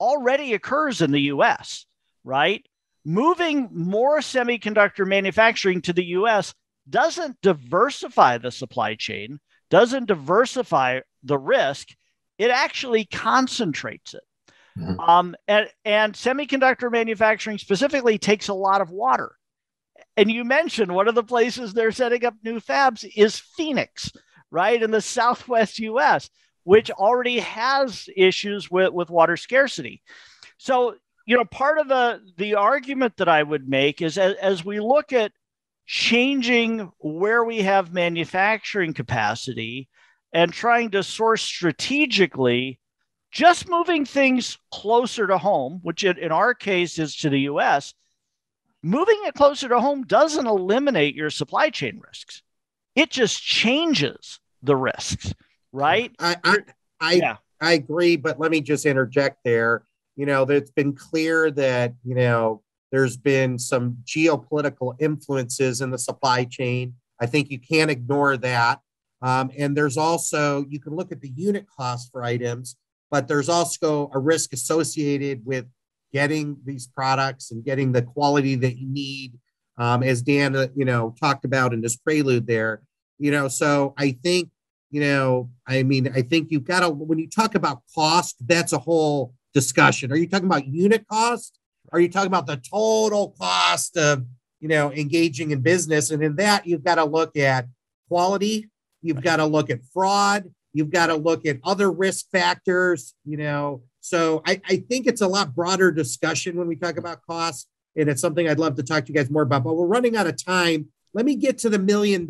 already occurs in the U.S., right? Moving more semiconductor manufacturing to the U.S. doesn't diversify the supply chain, doesn't diversify the risk. It actually concentrates it. Mm-hmm. And semiconductor manufacturing specifically takes a lot of water. And you mentioned one of the places they're setting up new fabs is Phoenix, right? In the Southwest U.S., which already has issues with water scarcity. So, part of the argument that I would make is as we look at changing where we have manufacturing capacity and trying to source strategically, just moving things closer to home, which in our case is to the U.S., moving it closer to home doesn't eliminate your supply chain risks. It just changes the risks, right? I agree, but let me just interject there. It's been clear that, there's been some geopolitical influences in the supply chain. I think you can't ignore that. And there's also, you can look at the unit cost for items, but there's also a risk associated with getting these products and getting the quality that you need, as Dan, talked about in this prelude there. So I think, I think you've got to, when you talk about cost, that's a whole discussion. Are you talking about unit cost? Are you talking about the total cost of, engaging in business? And in that, you've got to look at quality. You've got to look at fraud. You've got to look at other risk factors, So I think it's a lot broader discussion when we talk about costs. And it's something I'd love to talk to you guys more about, but we're running out of time. Let me get to the $1 million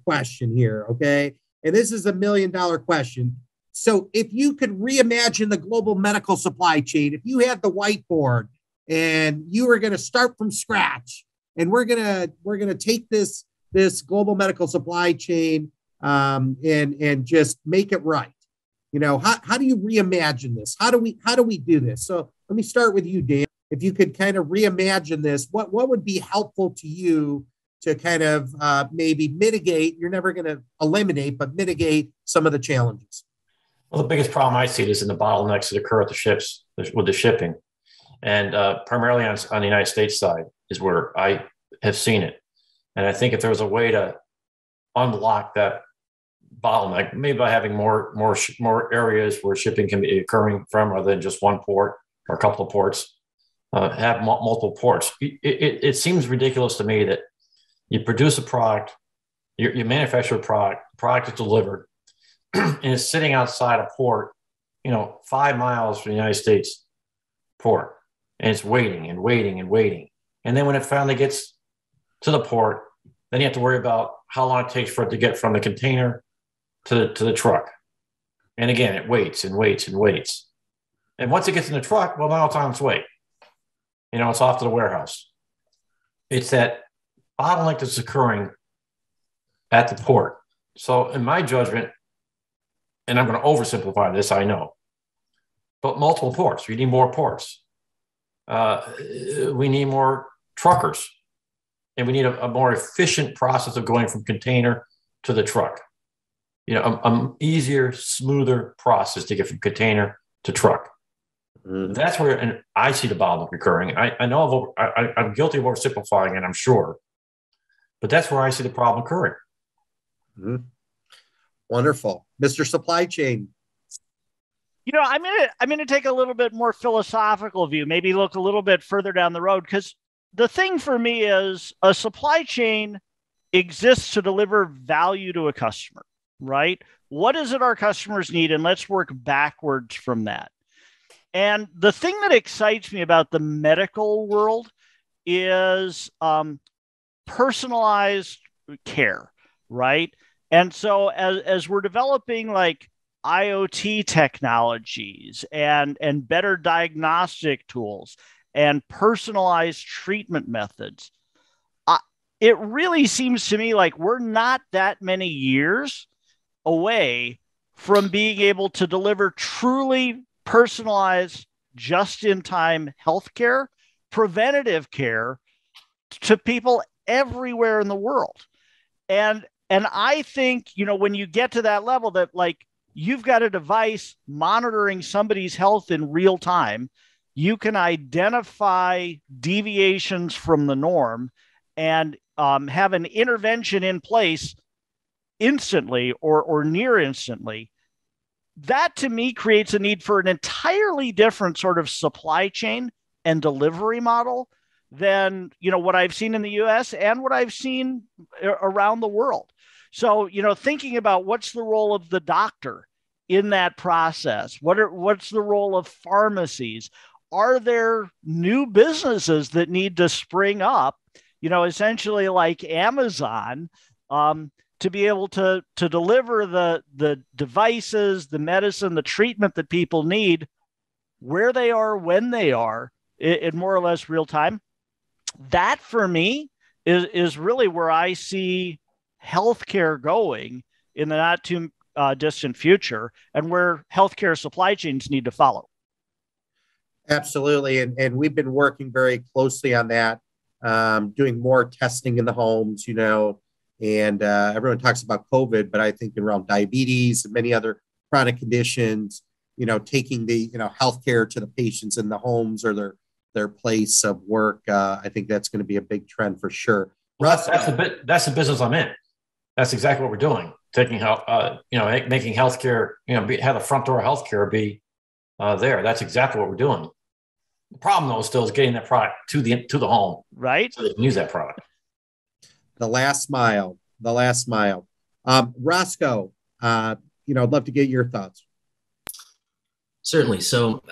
question here. Okay. And this is $1 million question. So if you could reimagine the global medical supply chain, if you had the whiteboard and you were going to start from scratch and we're going to take this global medical supply chain, and just make it right. How do you reimagine this? How do we do this? So let me start with you, Dan. If you could kind of reimagine this, what would be helpful to you to kind of maybe mitigate? You're never going to eliminate, but mitigate some of the challenges. Well, the biggest problem I see is in the bottlenecks that occur at the ships with the shipping, and primarily on the United States side is where I have seen it. And I think if there was a way to unlock that bottleneck, maybe by having more areas where shipping can be occurring from rather than just one port or a couple of ports, have multiple ports. It seems ridiculous to me that you produce a product, you manufacture a product is delivered, and it's sitting outside a port, 5 miles from the United States port, and it's waiting and waiting and waiting. And then when it finally gets to the port, then you have to worry about how long it takes for it to get from the container to the truck. And again, it waits and waits and waits. And once it gets in the truck, well, now it's on its way. It's off to the warehouse. It's that bottleneck that's occurring at the port. So in my judgment, and I'm going to oversimplify this, I know, but multiple ports. We need more ports. We need more truckers. And we need a more efficient process of going from container to the truck. An easier, smoother process to get from container to truck. Mm-hmm. That's where I see the bottleneck occurring. I know I'm guilty of oversimplifying it, I'm sure, but that's where I see the problem occurring. Mm-hmm. Wonderful, Mr. Supply Chain. I'm gonna take a little bit more philosophical view. Maybe look a little bit further down the road, because the thing for me is a supply chain exists to deliver value to a customer, right? What is it our customers need? And let's work backwards from that. And the thing that excites me about the medical world is personalized care, right? And so as we're developing like IoT technologies and better diagnostic tools and personalized treatment methods, it really seems to me like we're not that many years away from being able to deliver truly personalized, just-in-time healthcare, preventative care to people everywhere in the world. And I think, when you get to that level that like you've got a device monitoring somebody's health in real time, you can identify deviations from the norm and have an intervention in place instantly or near instantly. That to me creates a need for an entirely different sort of supply chain and delivery model than what I've seen in the US and what I've seen around the world. So thinking about what's the role of the doctor in that process, what's the role of pharmacies? Are there new businesses that need to spring up, essentially like Amazon, to be able to deliver the devices, the medicine, the treatment that people need, where they are, when they are, in more or less real time? That for me is really where I see healthcare going in the not too distant future, and where healthcare supply chains need to follow. Absolutely. And we've been working very closely on that, doing more testing in the homes, and everyone talks about COVID, but I think around diabetes and many other chronic conditions, taking the, healthcare to the patients in the homes or their place of work. I think that's going to be a big trend for sure. Russ, that's the business I'm in. That's exactly what we're doing. Taking making healthcare, have the front door of healthcare be there. That's exactly what we're doing. The problem though still is getting that product to the home, right? So they can use that product. The last mile. Roscoe, I'd love to get your thoughts. Certainly. So,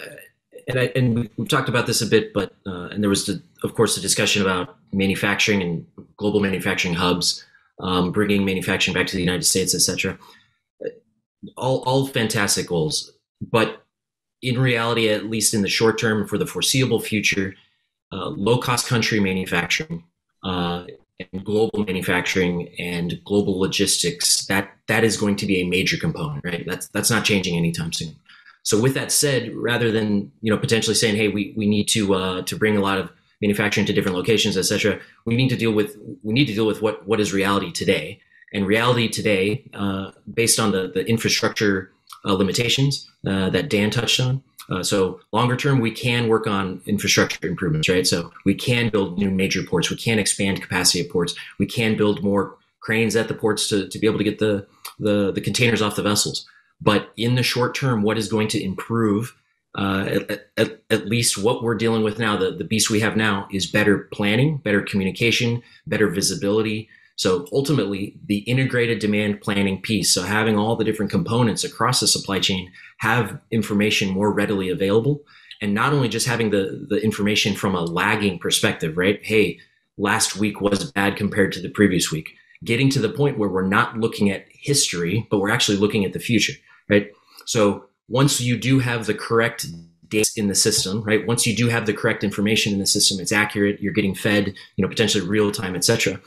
and we've talked about this a bit, but and there was, of course, a discussion about manufacturing and global manufacturing hubs, bringing manufacturing back to the United States, et cetera. All fantastic goals, but in reality, at least in the short term, for the foreseeable future, low-cost country manufacturing and global manufacturing and global logistics, that is going to be a major component, right? That's not changing anytime soon. So with that said, rather than potentially saying, hey, we need to bring a lot of manufacturing to different locations, et cetera, we need to deal with what is reality today. And reality today, based on the infrastructure limitations that Dan touched on. So longer term, we can work on infrastructure improvements, right? So we can build new major ports. We can expand capacity of ports. We can build more cranes at the ports to be able to get the containers off the vessels. But in the short term, what is going to improve, at least what we're dealing with now, the beast we have now, is better planning, better communication, better visibility. So ultimately, the integrated demand planning piece, so having all the different components across the supply chain have information more readily available, and not only just having the information from a lagging perspective, right? Hey, last week was bad compared to the previous week. Getting to the point where we're not looking at history, but we're actually looking at the future, right? So once you do have the correct data in the system, right? Once you do have the correct information in the system, it's accurate, you're getting fed, potentially real time, et cetera.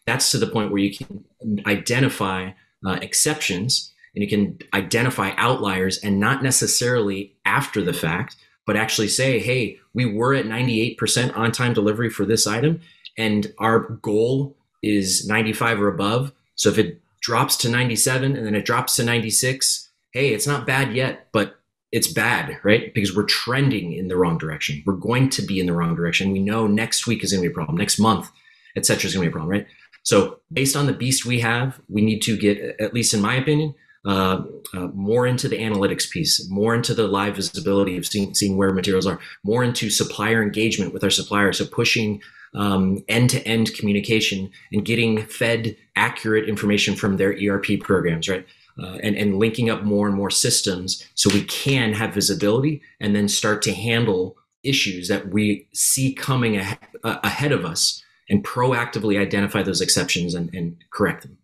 That's to the point where you can identify exceptions and you can identify outliers, and not necessarily after the fact, but actually say, hey, we were at 98% on-time delivery for this item, and our goal is 95 or above. So if it drops to 97 and then it drops to 96, hey, it's not bad yet, but it's bad, right? Because we're trending in the wrong direction. We're going to be in the wrong direction. We know next week is going to be a problem. Next month, et cetera, is going to be a problem, right? So based on the beast we have, we need to get, at least in my opinion, more into the analytics piece, more into the live visibility of seeing where materials are, more into supplier engagement with our suppliers. So pushing end-to-end communication and getting fed accurate information from their ERP programs, right? And linking up more and more systems so we can have visibility and then start to handle issues that we see coming ahead of us and proactively identify those exceptions and correct them.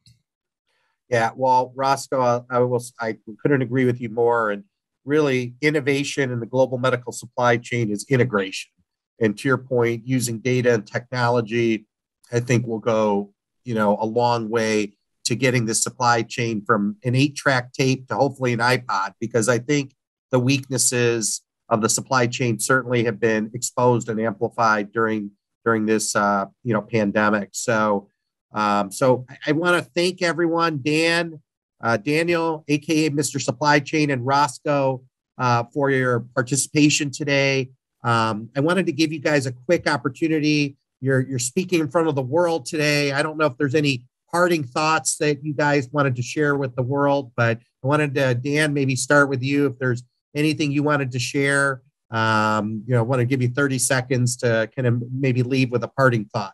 Yeah, well, Roscoe, I couldn't agree with you more. And really, innovation in the global medical supply chain is integration. And to your point, using data and technology, I think will go, a long way to getting the supply chain from an 8-track tape to hopefully an iPod, because I think the weaknesses of the supply chain certainly have been exposed and amplified during this pandemic. So I want to thank everyone, Daniel, aka Mr. Supply Chain, and Roscoe for your participation today. I wanted to give you guys a quick opportunity. You're speaking in front of the world today. I don't know if there's any parting thoughts that you guys wanted to share with the world, but I wanted to, Dan, maybe start with you. If there's anything you wanted to share, I want to give you 30 seconds to kind of maybe leave with a parting thought.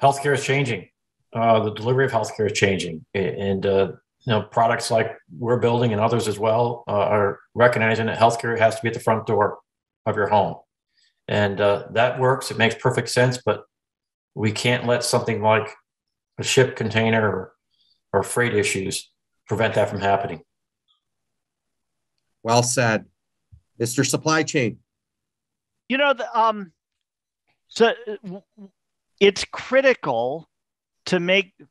Healthcare is changing. The delivery of healthcare is changing, and products like we're building and others as well are recognizing that healthcare has to be at the front door of your home, and that works. It makes perfect sense, but we can't let something like a ship container or freight issues prevent that from happening. Well said, Mr. Supply Chain. So it's critical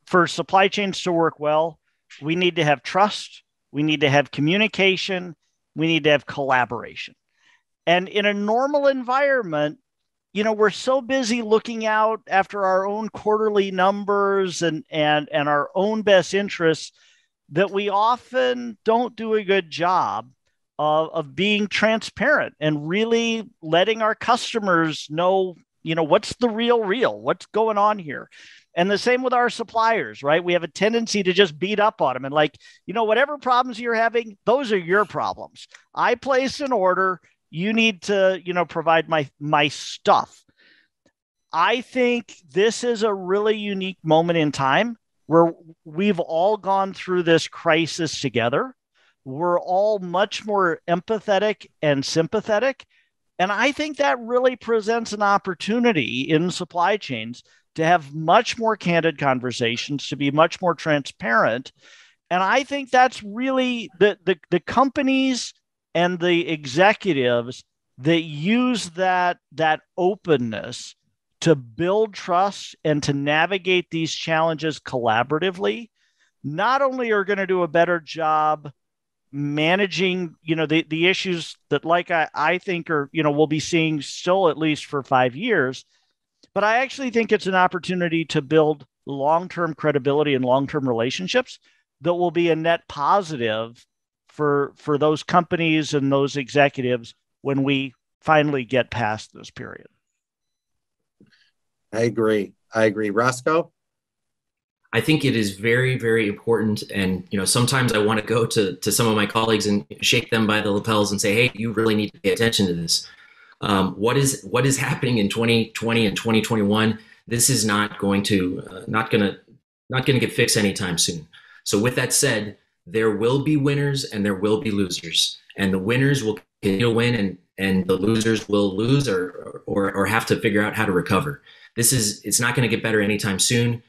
for supply chains to work well. We need to have trust. We need to have communication. We need to have collaboration. And in a normal environment, we're so busy looking out after our own quarterly numbers and our own best interests that we often don't do a good job of being transparent and really letting our customers know, what's the real, what's going on here. And the same with our suppliers, right? We have a tendency to just beat up on them and whatever problems you're having, those are your problems. I place an order. You need to, provide my stuff. I think this is a really unique moment in time where we've all gone through this crisis together. We're all much more empathetic and sympathetic. And I think that really presents an opportunity in supply chains to have much more candid conversations, to be much more transparent. And I think that's really the companies and the executives that use that openness to build trust and to navigate these challenges collaboratively, not only are going to do a better job managing, the issues that I think are, we'll be seeing still at least for 5 years, but I actually think it's an opportunity to build long-term credibility and long-term relationships that will be a net positive for those companies and those executives when we finally get past this period. I agree. Roscoe? I think it is very, very important. And, sometimes I want to go to some of my colleagues and shake them by the lapels and say, hey, you really need to pay attention to this. What is happening in 2020 and 2021? This is not going to get fixed anytime soon. So with that said, there will be winners and there will be losers, and the winners will continue to win and the losers will lose or have to figure out how to recover. It's not going to get better anytime soon.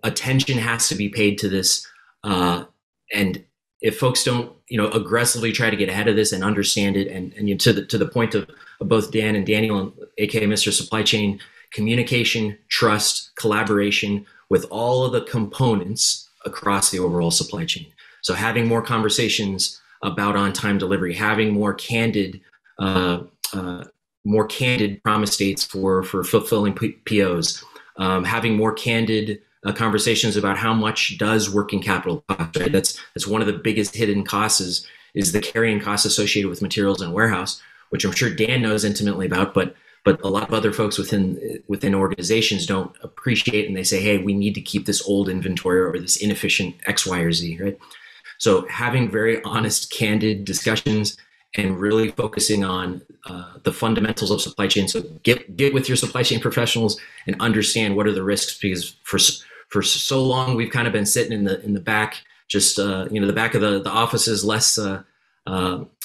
Attention has to be paid to this. And if folks don't, aggressively try to get ahead of this and understand it, and to the point of both Dan and Daniel, aka Mr. Supply Chain, communication, trust, collaboration with all of the components across the overall supply chain. So having more conversations about on-time delivery, having more candid promise dates for fulfilling POs, having more candid conversations about how much does working capital cost, right? That's one of the biggest hidden costs is the carrying costs associated with materials and warehouse, which I'm sure Dan knows intimately about, but a lot of other folks within organizations don't appreciate, and they say, hey, we need to keep this old inventory or this inefficient X, Y, or Z, right? So having very honest, candid discussions and really focusing on the fundamentals of supply chain. So get with your supply chain professionals and understand what are the risks, because for so long we've kind of been sitting in the back, just the back of the offices, less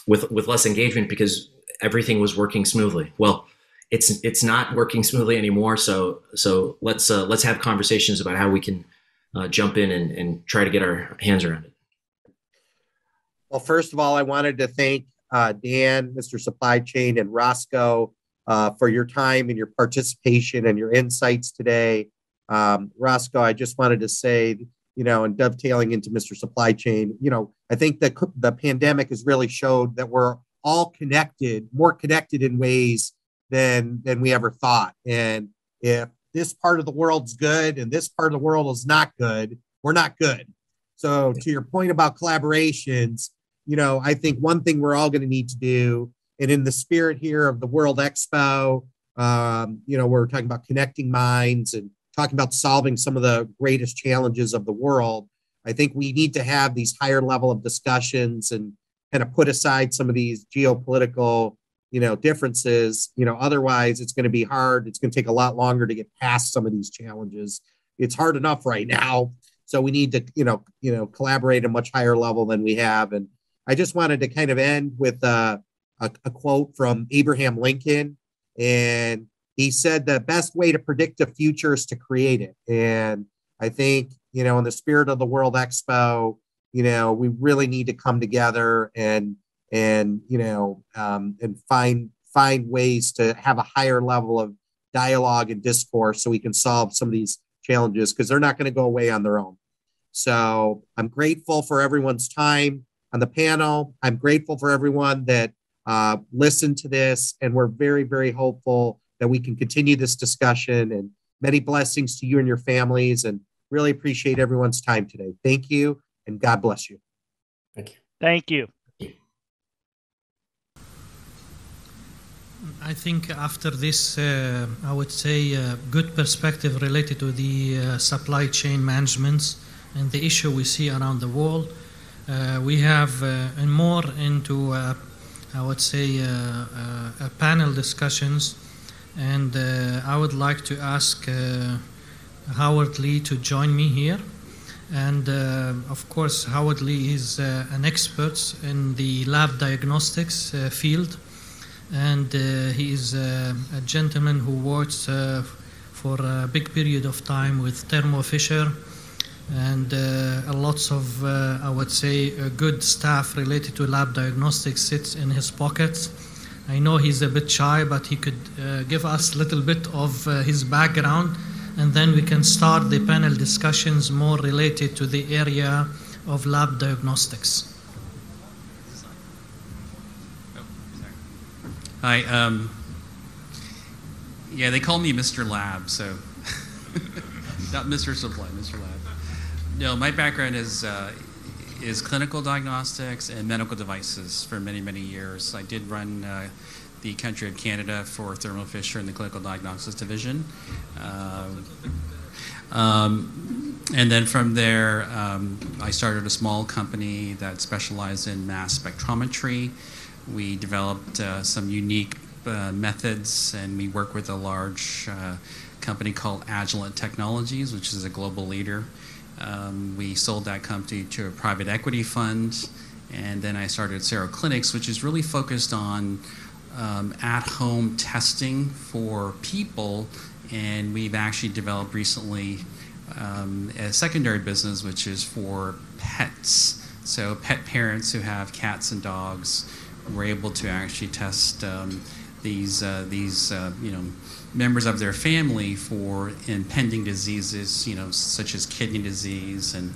with less engagement because everything was working smoothly. Well, it's not working smoothly anymore. So let's have conversations about how we can jump in and try to get our hands around it. Well, first of all, I wanted to thank Dan, Mr. Supply Chain, and Roscoe for your time and your participation and your insights today. Roscoe, I just wanted to say, and dovetailing into Mr. Supply Chain, I think that the pandemic has really showed that we're all connected, more connected in ways than we ever thought. And if this part of the world's good and this part of the world is not good, we're not good. So to your point about collaborations, I think one thing we're all going to need to do, and in the spirit here of the World Expo, we're talking about connecting minds and talking about solving some of the greatest challenges of the world. I think we need to have these higher level of discussions and kind of put aside some of these geopolitical, differences. Otherwise it's going to be hard. It's going to take a lot longer to get past some of these challenges. It's hard enough right now. So we need to, collaborate at a much higher level than we have. And I just wanted to kind of end with a quote from Abraham Lincoln. And he said, the best way to predict the future is to create it. And I think, in the spirit of the World Expo, we really need to come together and find ways to have a higher level of dialogue and discourse so we can solve some of these challenges, because they're not going to go away on their own. So I'm grateful for everyone's time on the panel. I'm grateful for everyone that listened to this, and we're very, very hopeful that we can continue this discussion, and many blessings to you and your families, and really appreciate everyone's time today. Thank you, and God bless you. Thank you. Thank you. I think after this, I would say good perspective related to the supply chain management and the issue we see around the world. We have and more into, I would say, panel discussions. And I would like to ask Howard Lee to join me here. And of course, Howard Lee is an expert in the lab diagnostics field. And he is a gentleman who works for a big period of time with Thermo Fisher, and lots of, I would say, good staff related to lab diagnostics sits in his pockets. I know he's a bit shy, but he could give us a little bit of his background, and then we can start the panel discussions more related to the area of lab diagnostics. Hi. Yeah, they call me Mr. Lab, so not Mr. Supply, Mr. Lab. No, my background is clinical diagnostics and medical devices for many, many years. I did run the country of Canada for Thermo Fisher in the clinical diagnostics division. And then from there, I started a small company that specialized in mass spectrometry. We developed some unique methods, and we work with a large company called Agilent Technologies, which is a global leader. We sold that company to a private equity fund, and then I started Sero Clinics, which is really focused on at-home testing for people, and we've actually developed recently a secondary business, which is for pets. So pet parents who have cats and dogs, we're able to actually test these members of their family for impending diseases, such as kidney disease and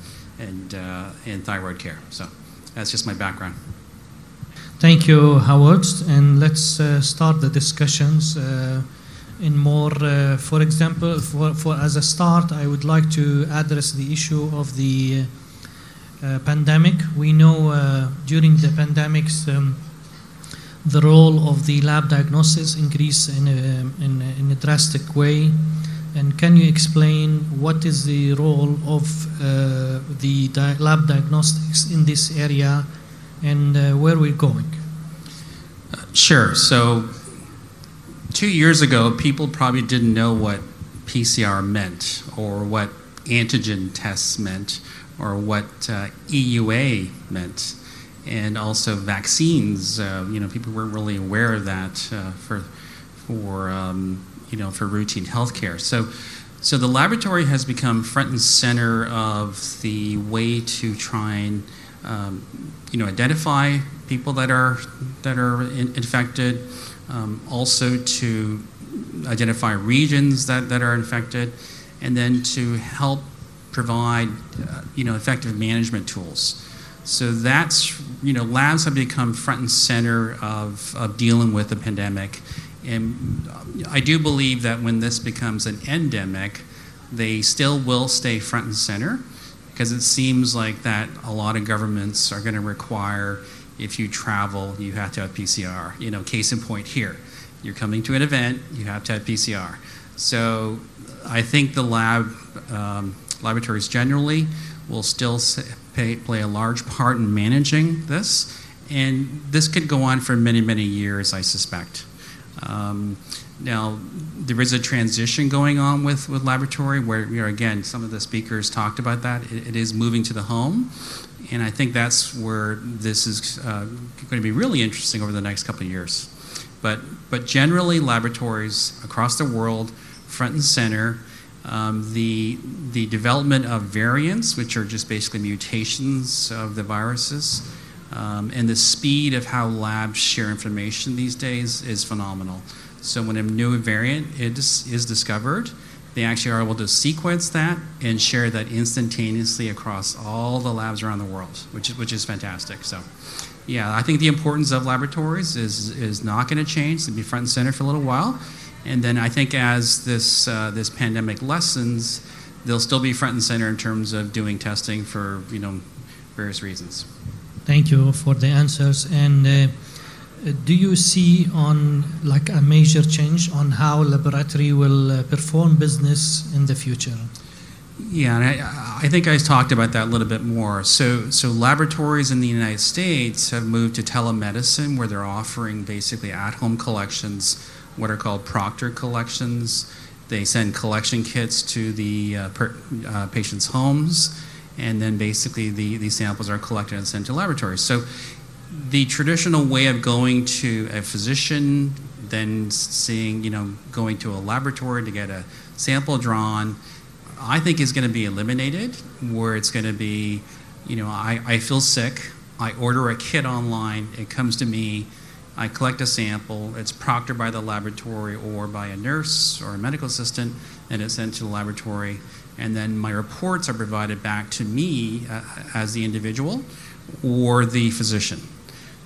thyroid care. So that's just my background. Thank you, Howard. And let's start the discussions in more. For example, for as a start, I would like to address the issue of the pandemic. We know during the pandemics, the role of the lab diagnosis increased in a drastic way. And can you explain what is the role of the lab diagnostics in this area and where we're going? Sure. So 2 years ago, people probably didn't know what PCR meant, or what antigen tests meant, or what EUA meant. And also vaccines, people weren't really aware of that for routine healthcare. So So the laboratory has become front and center of the way to try and identify people that are infected, also to identify regions that are infected, and then to help provide effective management tools. So that's labs have become front and center of dealing with the pandemic. And I do believe that when this becomes an endemic, they still will stay front and center, because it seems like that a lot of governments are going to require, if you travel, you have to have PCR. Case in point here, you're coming to an event, you have to have PCR. So I think the laboratories generally will still play a large part in managing this, and this could go on for many, many years, I suspect. Now, there is a transition going on with laboratory where, again, some of the speakers talked about that. It is moving to the home, and I think that's where this is going to be really interesting over the next couple of years. But generally, laboratories across the world, front and center. The development of variants, which are just basically mutations of the viruses, and the speed of how labs share information these days is phenomenal. So when a new variant is discovered, they actually are able to sequence that and share that instantaneously across all the labs around the world, which is fantastic. So, yeah, I think the importance of laboratories is not going to change. It'll be front and center for a little while. And then I think as this pandemic lessens, they'll still be front and center in terms of doing testing for various reasons. Thank you for the answers. And do you see a major change on how laboratory will perform business in the future? Yeah, and I think I talked about that a little bit more. So laboratories in the United States have moved to telemedicine, where they're offering basically at-home collections, what are called proctored collections. They send collection kits to the patient's homes, and then basically these samples are collected and sent to laboratories. So the traditional way of going to a physician, then going to a laboratory to get a sample drawn, I think is going to be eliminated, where it's going to be, I feel sick, I order a kit online, it comes to me, I collect a sample, it's proctored by the laboratory or by a nurse or a medical assistant, and it's sent to the laboratory, and then my reports are provided back to me as the individual or the physician.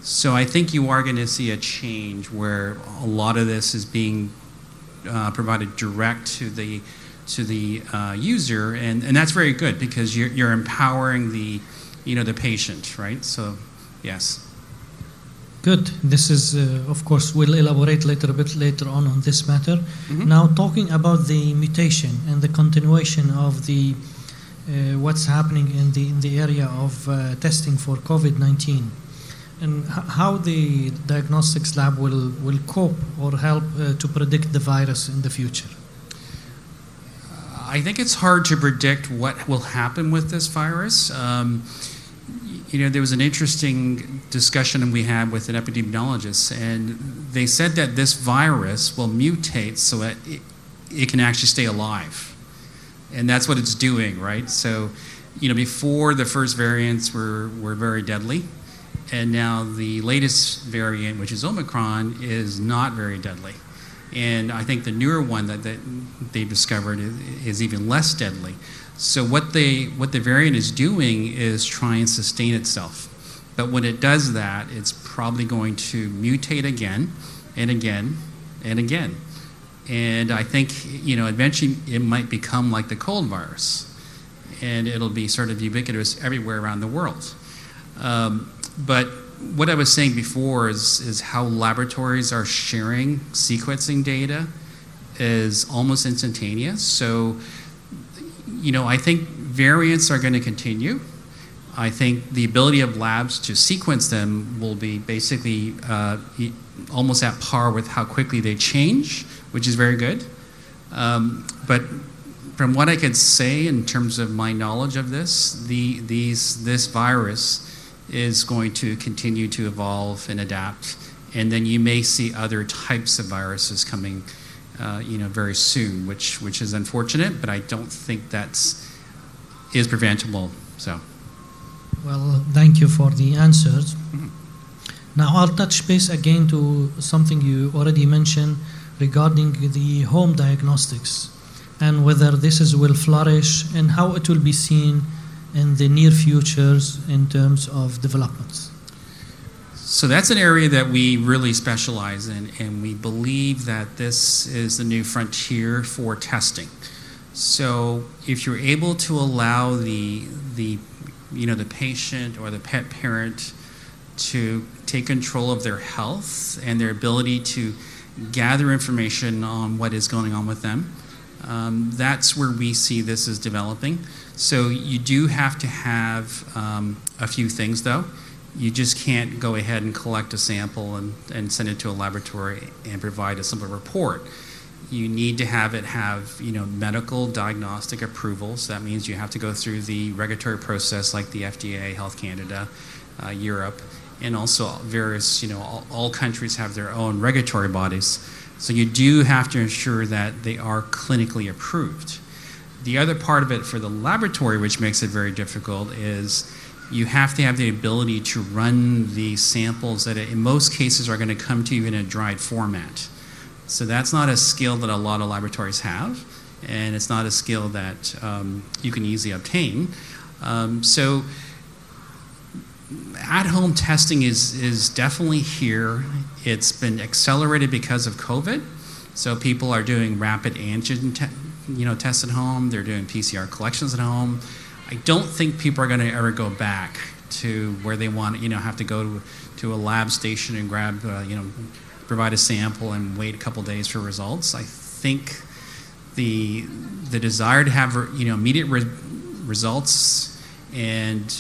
So I think you are going to see a change where a lot of this is being provided direct to the user, and that's very good, because you're empowering the patient, right? So yes. Good. This is, of course, we'll elaborate a bit later on this matter. Mm-hmm. Now, talking about the mutation and the continuation of the what's happening in the area of testing for COVID-19, and how the diagnostics lab will cope or help to predict the virus in the future. I think it's hard to predict what will happen with this virus. There was an interesting discussion we had with an epidemiologist, and they said that this virus will mutate so that it can actually stay alive. And that's what it's doing, right? So, before the first variants were very deadly, and now the latest variant, which is Omicron, is not very deadly. And I think the newer one that they've discovered is even less deadly. So what the variant is doing is try and sustain itself. But when it does that, it's probably going to mutate again and again and again. And I think, eventually it might become like the cold virus, and it'll be sort of ubiquitous everywhere around the world. But what I was saying before is how laboratories are sharing sequencing data is almost instantaneous. So, I think variants are going to continue. I think the ability of labs to sequence them will be basically almost at par with how quickly they change, which is very good. But from what I could say in terms of my knowledge of this, this virus is going to continue to evolve and adapt, and then you may see other types of viruses coming very soon, which is unfortunate, but I don't think is preventable. So, well, thank you for the answers. Now I'll touch base again to something you already mentioned regarding the home diagnostics and whether will flourish and how it will be seen in the near futures in terms of developments. So that's an area that we really specialize in, and we believe that this is the new frontier for testing. So if you're able to allow the patient or the pet parent to take control of their health and their ability to gather information on what is going on with them, that's where we see this is developing. So you do have to have a few things, though. You just can't go ahead and collect a sample and send it to a laboratory and provide a simple report. You need to have medical diagnostic approvals. That means you have to go through the regulatory process like the FDA, Health Canada, Europe, and also various, all countries have their own regulatory bodies. So you do have to ensure that they are clinically approved. The other part of it for the laboratory, which makes it very difficult, is you have to have the ability to run the samples that in most cases are going to come to you in a dried format. So that's not a skill that a lot of laboratories have, and it's not a skill that you can easily obtain. So at-home testing is definitely here. It's been accelerated because of COVID. So people are doing rapid antigen tests at home. They're doing PCR collections at home. I don't think people are going to ever go back to where they want have to go to a lab station and grab provide a sample and wait a couple days for results. I think the desire to have immediate results and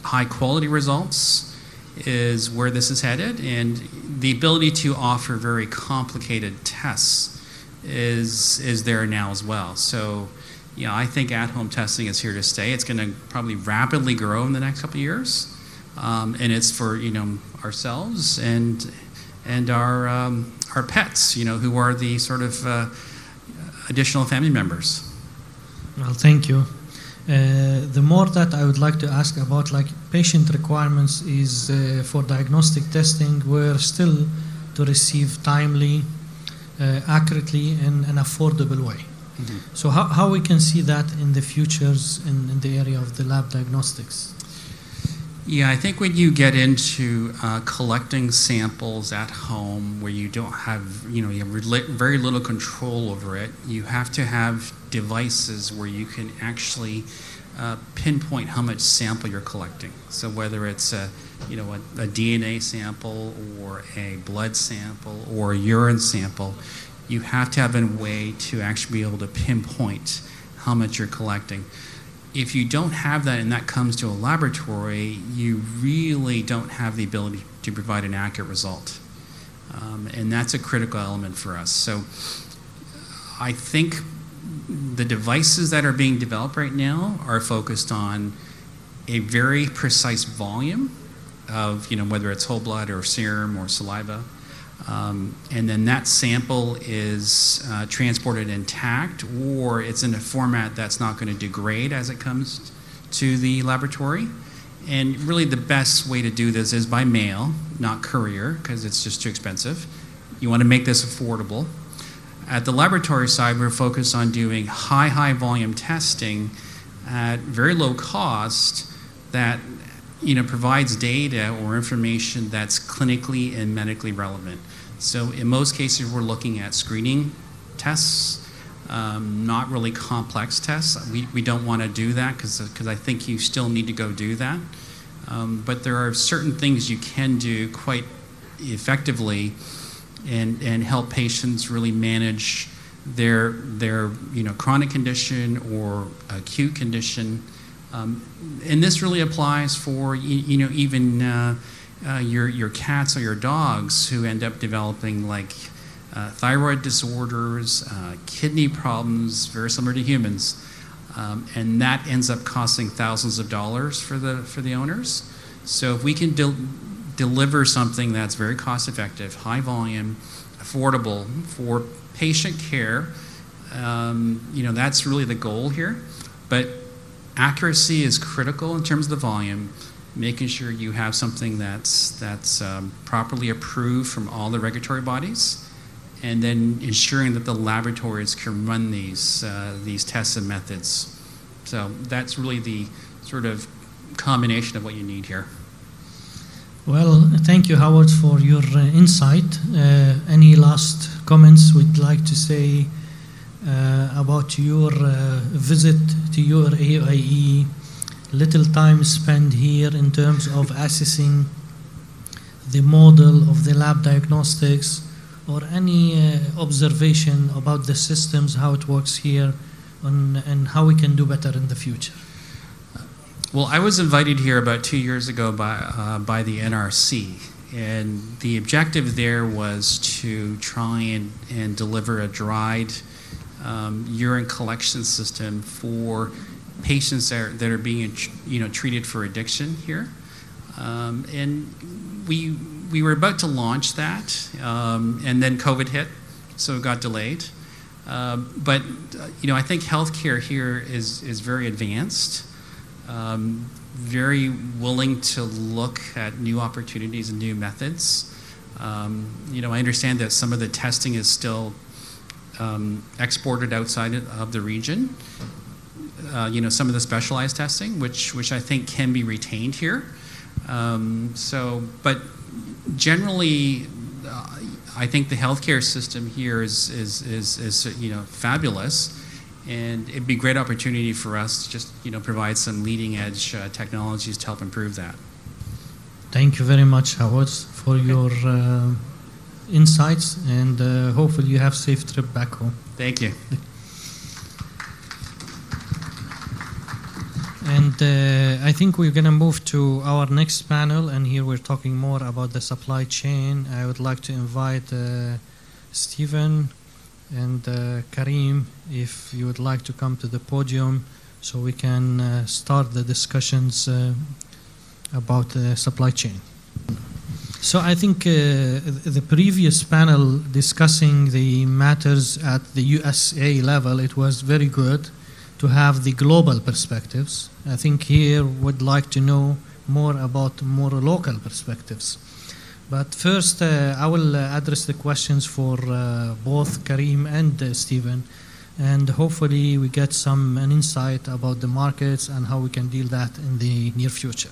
high quality results is where this is headed, and the ability to offer very complicated tests is there now as well. So I think at-home testing is here to stay. It's going to probably rapidly grow in the next couple of years, and it's for ourselves and our pets, who are the sort of additional family members. Well, thank you. The more that I would like to ask about patient requirements is for diagnostic testing, we're still to receive timely, accurately, in an affordable way. Mm-hmm. So how we can see that in the futures in the area of the lab diagnostics? Yeah, I think when you get into collecting samples at home where you don't have, you have very little control over it, you have to have devices where you can actually pinpoint how much sample you're collecting. So whether it's a DNA sample or a blood sample or a urine sample, you have to have a way to actually be able to pinpoint how much you're collecting. If you don't have that and that comes to a laboratory, you really don't have the ability to provide an accurate result. And that's a critical element for us. So I think the devices that are being developed right now are focused on a very precise volume of, whether it's whole blood or serum or saliva. And then that sample is transported intact, or it's in a format that's not going to degrade as it comes to the laboratory. And really the best way to do this is by mail, not courier, because it's just too expensive. You want to make this affordable. At the laboratory side, we're focused on doing high volume testing at very low cost that provides data or information that's clinically and medically relevant. So in most cases, we're looking at screening tests, not really complex tests. We don't want to do that because I think you still need to go do that. But there are certain things you can do quite effectively and help patients really manage their chronic condition or acute condition. And this really applies for even your cats or your dogs who end up developing thyroid disorders, kidney problems, very similar to humans, and that ends up costing thousands of dollars for the owners. So if we can deliver something that's very cost effective, high volume, affordable for patient care, that's really the goal here. But accuracy is critical in terms of the volume, making sure you have something that's properly approved from all the regulatory bodies, and then ensuring that the laboratories can run these tests and methods. So that's really the sort of combination of what you need here. Well, thank you, Howard, for your insight. Any last comments we'd like to say about your visit to your AIE, little time spent here in terms of assessing the model of the lab diagnostics, or any observation about the systems, how it works here, and how we can do better in the future? Well, I was invited here about 2 years ago by the NRC, and the objective there was to try and deliver a dried urine collection system for patients that are being treated for addiction here, and we were about to launch that, and then COVID hit, so it got delayed. But I think healthcare here is very advanced, very willing to look at new opportunities and new methods. I understand that some of the testing is still exported outside of the region. Some of the specialized testing, which I think can be retained here. But generally, I think the healthcare system here is fabulous, and it'd be a great opportunity for us to just provide some leading edge technologies to help improve that. Thank you very much, Howard, for your insights, and hopefully you have a safe trip back home. Thank you. And I think we're going to move to our next panel, and here we're talking more about the supply chain. I would like to invite Stephen and Karim, if you would like to come to the podium so we can start the discussions about the supply chain. So I think the previous panel discussing the matters at the U.S.A. level, it was very good to have the global perspectives. I think here would like to know more about more local perspectives. But first, I will address the questions for both Karim and Stephen, and hopefully we get an insight about the markets and how we can deal that in the near future.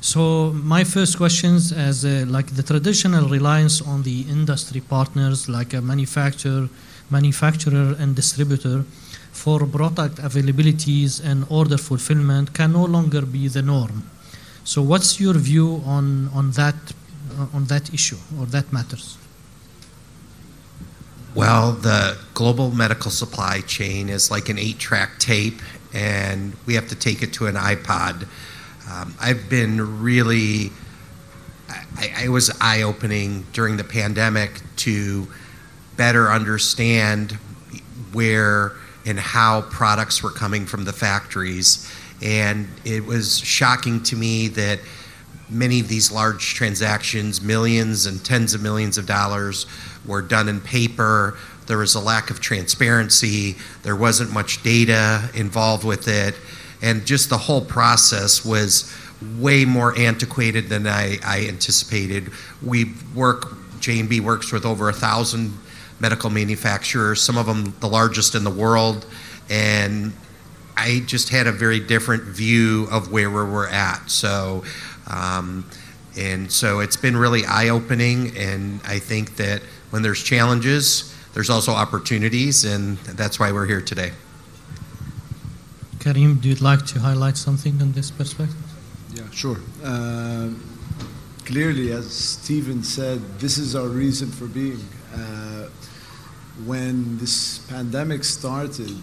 So my first questions, as like the traditional reliance on the industry partners like a manufacturer and distributor for product availabilities and order fulfillment can no longer be the norm. So what's your view on that issue or that matters? Well, the global medical supply chain is like an 8-track tape, and we have to take it to an iPod. I've been really, it was eye-opening during the pandemic to better understand where and how products were coming from the factories. And it was shocking to me that many of these large transactions, millions and tens of millions of dollars, were done in paper. There was a lack of transparency. There wasn't much data involved with it. And just the whole process was way more antiquated than I anticipated. J&B works with over 1,000 medical manufacturers, some of them the largest in the world, and I just had a very different view of where we're at. So, so it's been really eye-opening, and I think that when there's challenges, there's also opportunities, and that's why we're here today. Karim, do you like to highlight something on this perspective? Yeah, sure. Clearly, as Stephen said, this is our reason for being. When this pandemic started,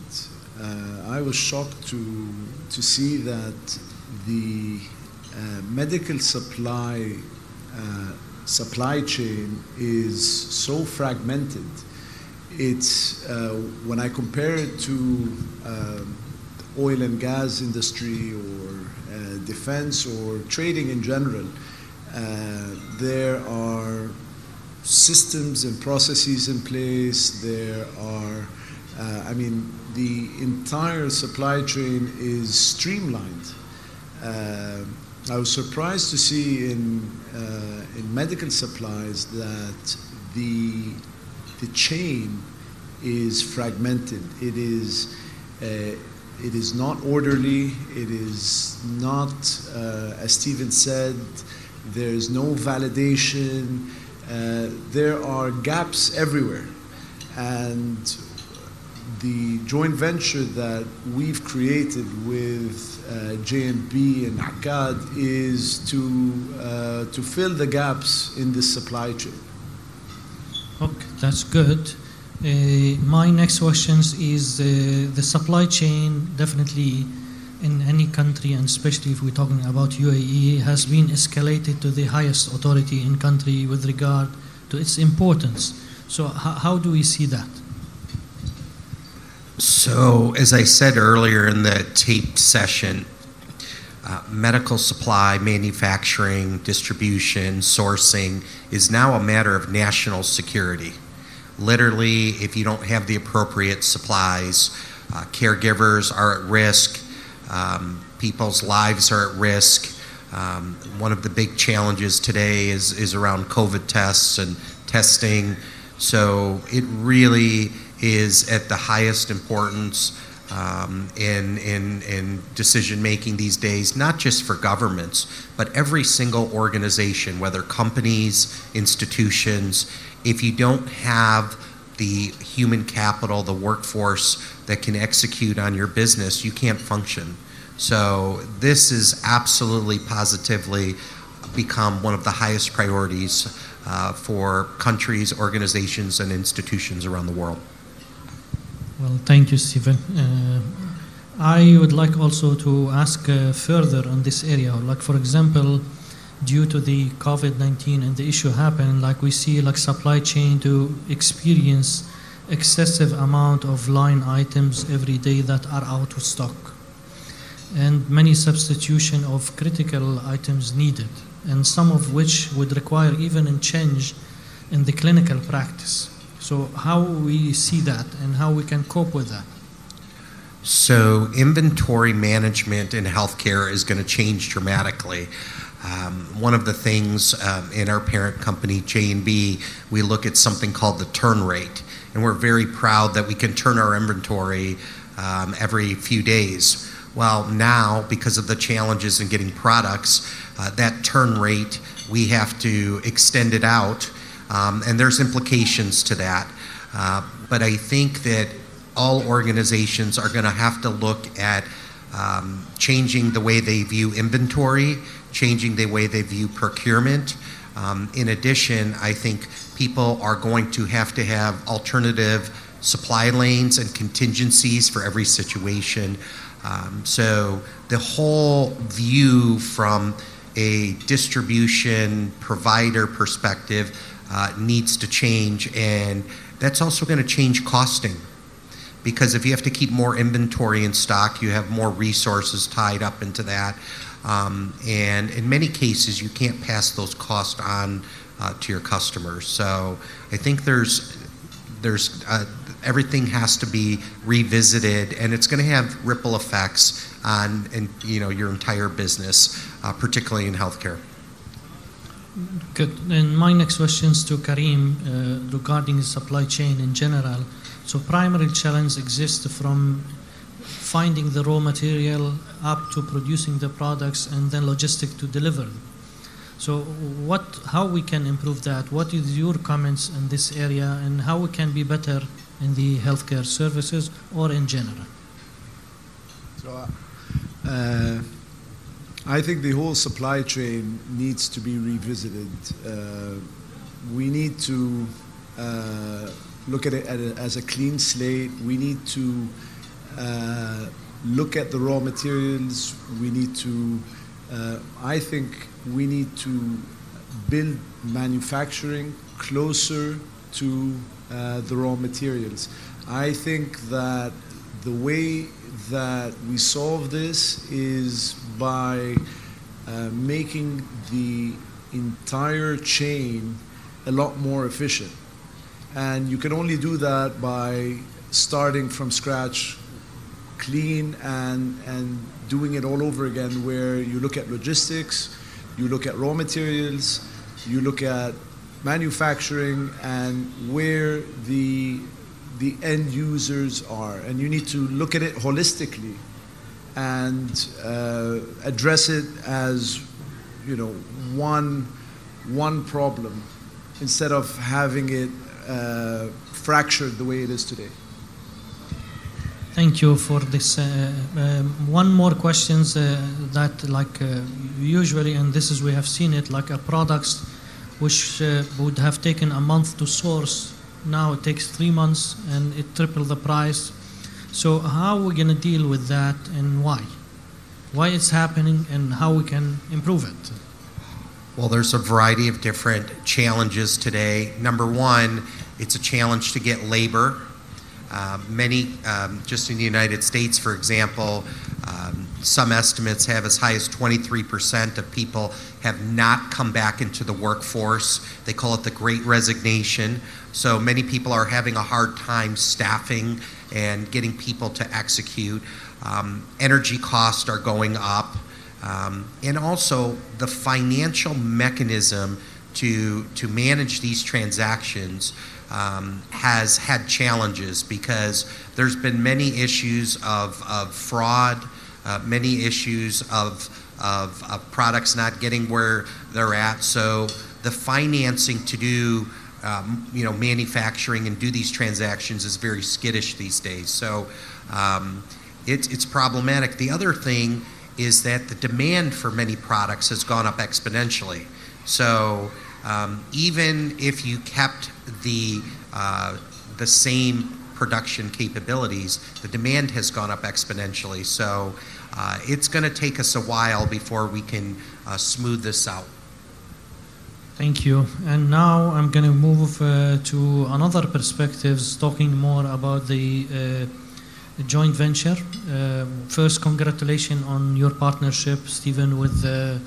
I was shocked to see that the medical supply chain is so fragmented. It's when I compare it to oil and gas industry or defense or trading in general, there are systems and processes in place. There are, the entire supply chain is streamlined. I was surprised to see in medical supplies that the chain is fragmented. It is not orderly. It is not, as Stephen said, there is no validation. There are gaps everywhere. And the joint venture that we've created with J&B and Akkad is to fill the gaps in the supply chain. Okay, that's good. My next question is the supply chain, definitely in any country, and especially if we're talking about UAE, has been escalated to the highest authority in country with regard to its importance. So how do we see that? So, as I said earlier in the taped session, medical supply, manufacturing, distribution, sourcing is now a matter of national security. Literally, if you don't have the appropriate supplies, caregivers are at risk, people's lives are at risk. One of the big challenges today is around COVID tests and testing. So it really is at the highest importance in decision making these days, not just for governments, but every single organization, whether companies, institutions. If you don't have the human capital, the workforce that can execute on your business, you can't function. So this is absolutely positively become one of the highest priorities for countries, organizations, and institutions around the world. Well, thank you, Stephen. I would like also to ask further on this area. Like, for example, due to the COVID-19 and the issue happened, like we see like supply chain to experience excessive amount of line items every day that are out of stock, and many substitution of critical items needed, and some of which would require even a change in the clinical practice. So how we see that and how we can cope with that? So inventory management in healthcare is going to change dramatically. One of the things in our parent company, J&B, we look at something called the turn rate. And we're very proud that we can turn our inventory every few days. Well, now, because of the challenges in getting products, that turn rate, we have to extend it out. And there's implications to that. But I think that all organizations are going to have to look at changing the way they view inventory, changing the way they view procurement. In addition, I think people are going to have alternative supply lanes and contingencies for every situation. So the whole view from a distribution provider perspective needs to change, and that's also going to change costing, because if you have to keep more inventory in stock, you have more resources tied up into that, and in many cases you can't pass those costs on to your customers. So I think there's everything has to be revisited, and it's going to have ripple effects on your entire business, particularly in healthcare. Good. And my next question is to Karim regarding the supply chain in general. So primary challenge exists from finding the raw material up to producing the products and then logistic to deliver them. So how we can improve that? What is your comments in this area, and how we can be better in the healthcare services or in general? So I think the whole supply chain needs to be revisited. We need to look at it as a clean slate. We need to look at the raw materials. We need to, I think we need to build manufacturing closer to the raw materials. I think that the way that we solve this is by making the entire chain a lot more efficient. And you can only do that by starting from scratch, clean, and doing it all over again, where you look at logistics, you look at raw materials, you look at manufacturing, and where the end users are. And you need to look at it holistically and address it as, you know, one problem instead of having it fractured the way it is today. Thank you for this. One more questions that usually, and this is we have seen it, like a products which would have taken a month to source, now it takes 3 months and it tripled the price. So how are we going to deal with that, and why? Why it's happening and how we can improve it? Well, there's a variety of different challenges today. Number one, it's a challenge to get labor. Just in the United States, for example, some estimates have as high as 23% of people have not come back into the workforce. They call it the Great Resignation. So many people are having a hard time staffing and getting people to execute. Energy costs are going up. And also the financial mechanism to manage these transactions has had challenges, because there's been many issues of fraud, many issues of products not getting where they're at. So the financing to do manufacturing and do these transactions is very skittish these days. So it's problematic. The other thing is that the demand for many products has gone up exponentially. So even if you kept the same production capabilities, the demand has gone up exponentially. So it's going to take us a while before we can smooth this out. Thank you. And now I'm going to move to another perspectives, talking more about the joint venture. First, congratulations on your partnership, Stephen, with the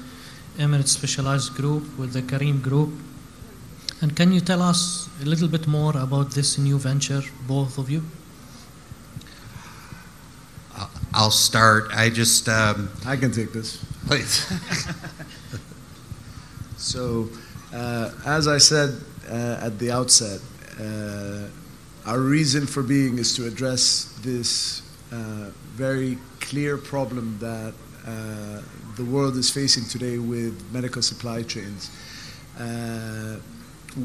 Emirates Specialized Group, with the Karim Group. And can you tell us a little bit more about this new venture, both of you? I'll start. I can take this. Please. So, as I said at the outset, our reason for being is to address this very clear problem that the world is facing today with medical supply chains.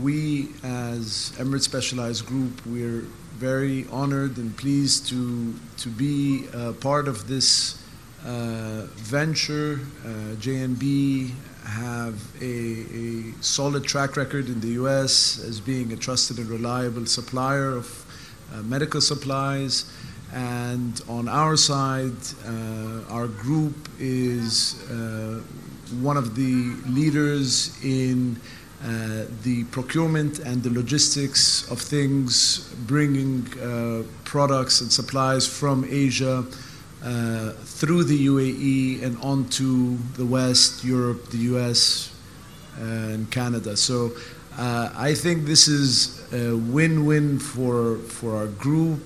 We, as Emirates Specialized Group, we're very honored and pleased to be part of this venture. J&B have a solid track record in the U.S. as being a trusted and reliable supplier of medical supplies. And on our side, our group is one of the leaders in the procurement and the logistics of things, bringing products and supplies from Asia through the UAE and onto the West, Europe, the US, and Canada. So I think this is a win-win for our group,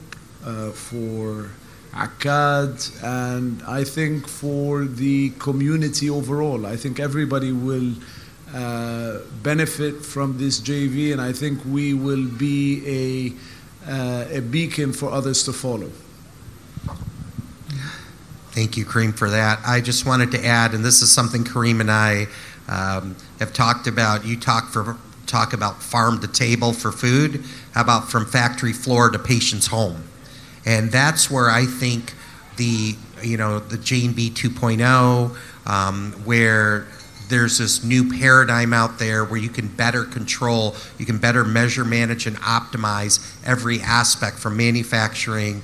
for Akkad, and I think for the community overall. I think everybody will benefit from this JV, and I think we will be a beacon for others to follow. Thank you, Karim, for that. I just wanted to add, and this is something Karim and I have talked about. You talk about farm to table for food. How about from factory floor to patient's home? And that's where I think the J&B 2.0, where there's this new paradigm out there where you can better control, you can better measure, manage, and optimize every aspect from manufacturing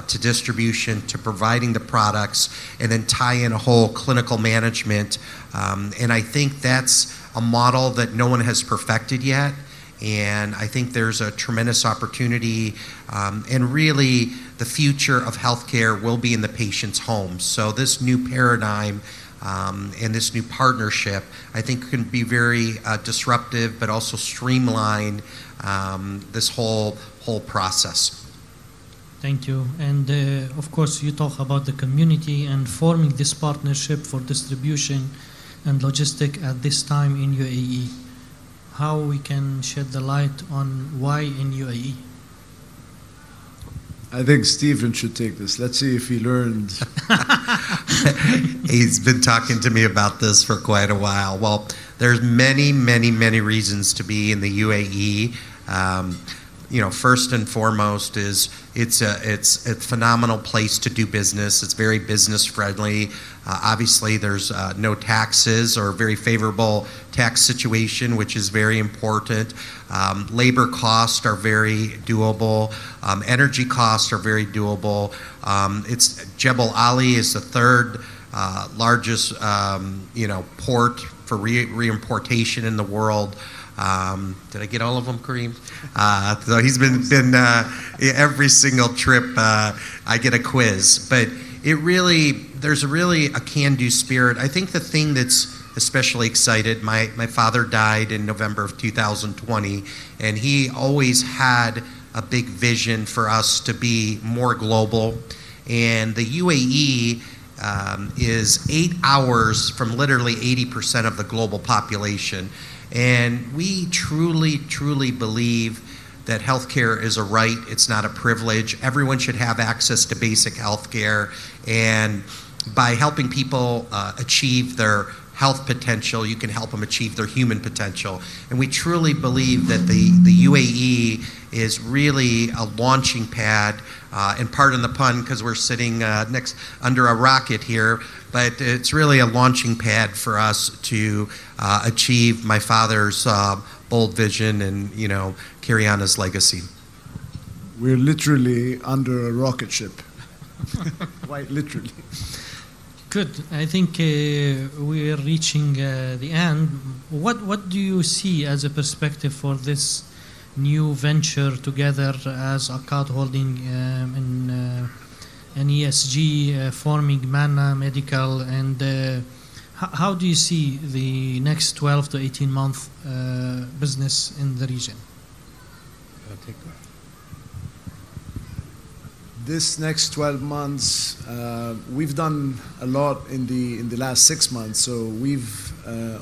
to distribution to providing the products, and then tie in a whole clinical management. And I think that's a model that no one has perfected yet. And I think there's a tremendous opportunity. And really, the future of healthcare will be in the patient's home. So this new paradigm and this new partnership, I think can be very disruptive, but also streamline this whole process. Thank you. And of course, you talk about the community and forming this partnership for distribution and logistic at this time in UAE. How we can shed the light on why in UAE? I think Stephen should take this. Let's see if he learned. He's been talking to me about this for quite a while. Well, there's many reasons to be in the UAE. First and foremost is it's a phenomenal place to do business. It's very business friendly. Obviously, there's no taxes or very favorable tax situation, which is very important. Labor costs are very doable. Energy costs are very doable. Jebel Ali is the third largest port for reimportation in the world. Did I get all of them, Kareem? So he's been every single trip. I get a quiz, but there's really a can-do spirit. I think the thing that's especially excited. My father died in November of 2020, and he always had a big vision for us to be more global. And the UAE is 8 hours from literally 80% of the global population. And we truly believe that healthcare is a right. It's not a privilege. Everyone should have access to basic healthcare. And by helping people achieve their health potential, you can help them achieve their human potential. And we truly believe that the UAE is really a launching pad, and pardon the pun because we're sitting under a rocket here, but it's really a launching pad for us to achieve my father's bold vision and carry on his legacy. We're literally under a rocket ship. Quite literally. Good. I think we are reaching the end. What do you see as a perspective for this new venture together as Akkad Holding and ESG, forming Manna Medical, and how do you see the next 12 to 18 month business in the region? This next 12 months, we've done a lot in the last 6 months. So we've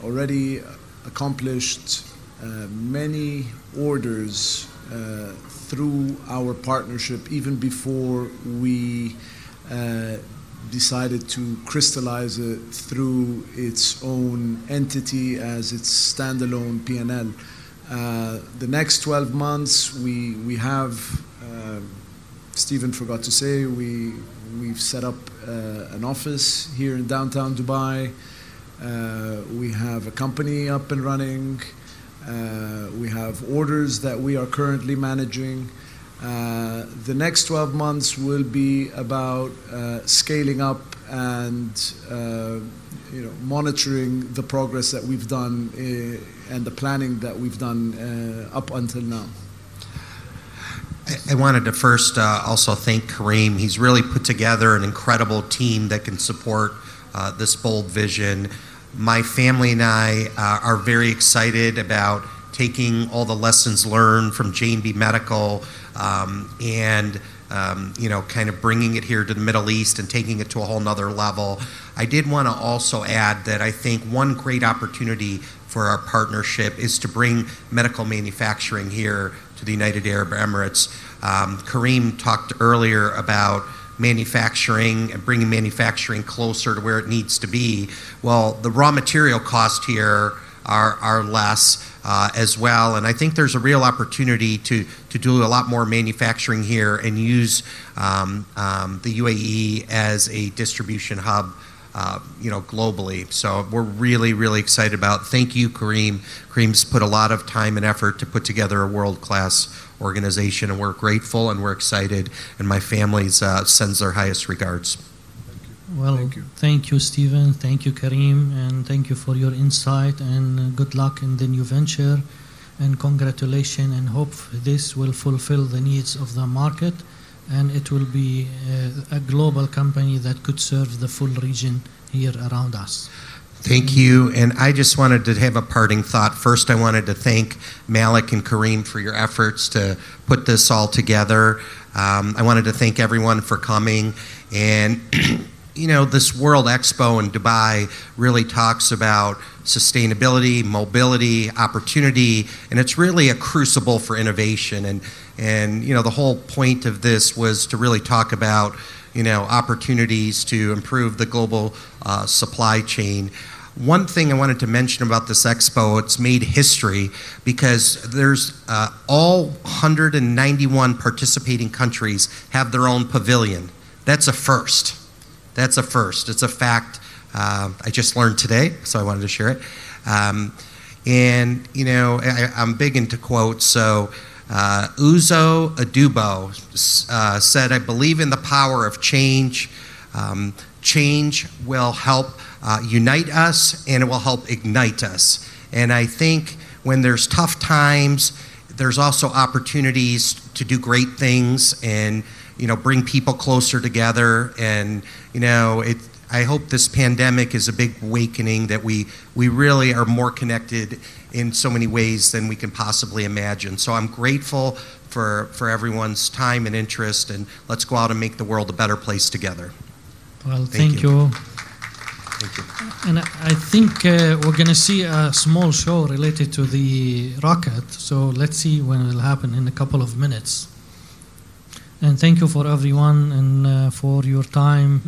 already accomplished many orders through our partnership, even before we decided to crystallize it through its own entity as its standalone P&L. The next 12 months, we have. Stephen forgot to say, we've set up an office here in downtown Dubai. We have a company up and running. We have orders that we are currently managing. The next 12 months will be about scaling up and monitoring the progress that we've done and the planning that we've done up until now. I wanted to first also thank Kareem. He's really put together an incredible team that can support this bold vision. My family and I are very excited about taking all the lessons learned from J&B Medical and kind of bringing it here to the Middle East and taking it to a whole nother level. I did want to also add that I think one great opportunity for our partnership is to bring medical manufacturing here to the United Arab Emirates. Kareem talked earlier about manufacturing and bringing manufacturing closer to where it needs to be. Well, the raw material costs here are less as well, and I think there's a real opportunity to do a lot more manufacturing here and use the UAE as a distribution hub globally. So we're really excited about. Thank you, Kareem. Kareem's put a lot of time and effort to put together a world-class organization, and we're grateful and we're excited. And my family sends their highest regards. Well, thank you, Stephen. Thank you, Kareem, and thank you for your insight. And good luck in the new venture. And congratulations. And hope this will fulfill the needs of the market, and it will be a global company that could serve the full region here around us. Thank you. And I just wanted to have a parting thought. First, I wanted to thank Malik and Kareem for your efforts to put this all together. I wanted to thank everyone for coming. And, you know, this World Expo in Dubai really talks about sustainability, mobility, opportunity, and it's really a crucible for innovation. And you know, the whole point of this was to really talk about, you know, opportunities to improve the global supply chain. One thing I wanted to mention about this expo, it's made history because there's all 191 participating countries have their own pavilion. That's a first. That's a first. It's a fact I just learned today, so I wanted to share it. And, you know, I'm big into quotes, so Uzo Adubo said, "I believe in the power of change. Change will help unite us, and it will help ignite us." And I think when there's tough times, there's also opportunities to do great things and, you know, bring people closer together. And, you know, I hope this pandemic is a big awakening that we really are more connected in so many ways than we can possibly imagine. So I'm grateful for everyone's time and interest, and let's go out and make the world a better place together. Well, thank you. Thank you. And I think we're going to see a small show related to the rocket, so let's see when it will happen in a couple of minutes. And thank you for everyone and for your time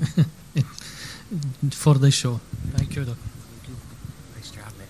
for the show. Thank you, Doc. Nice job, man.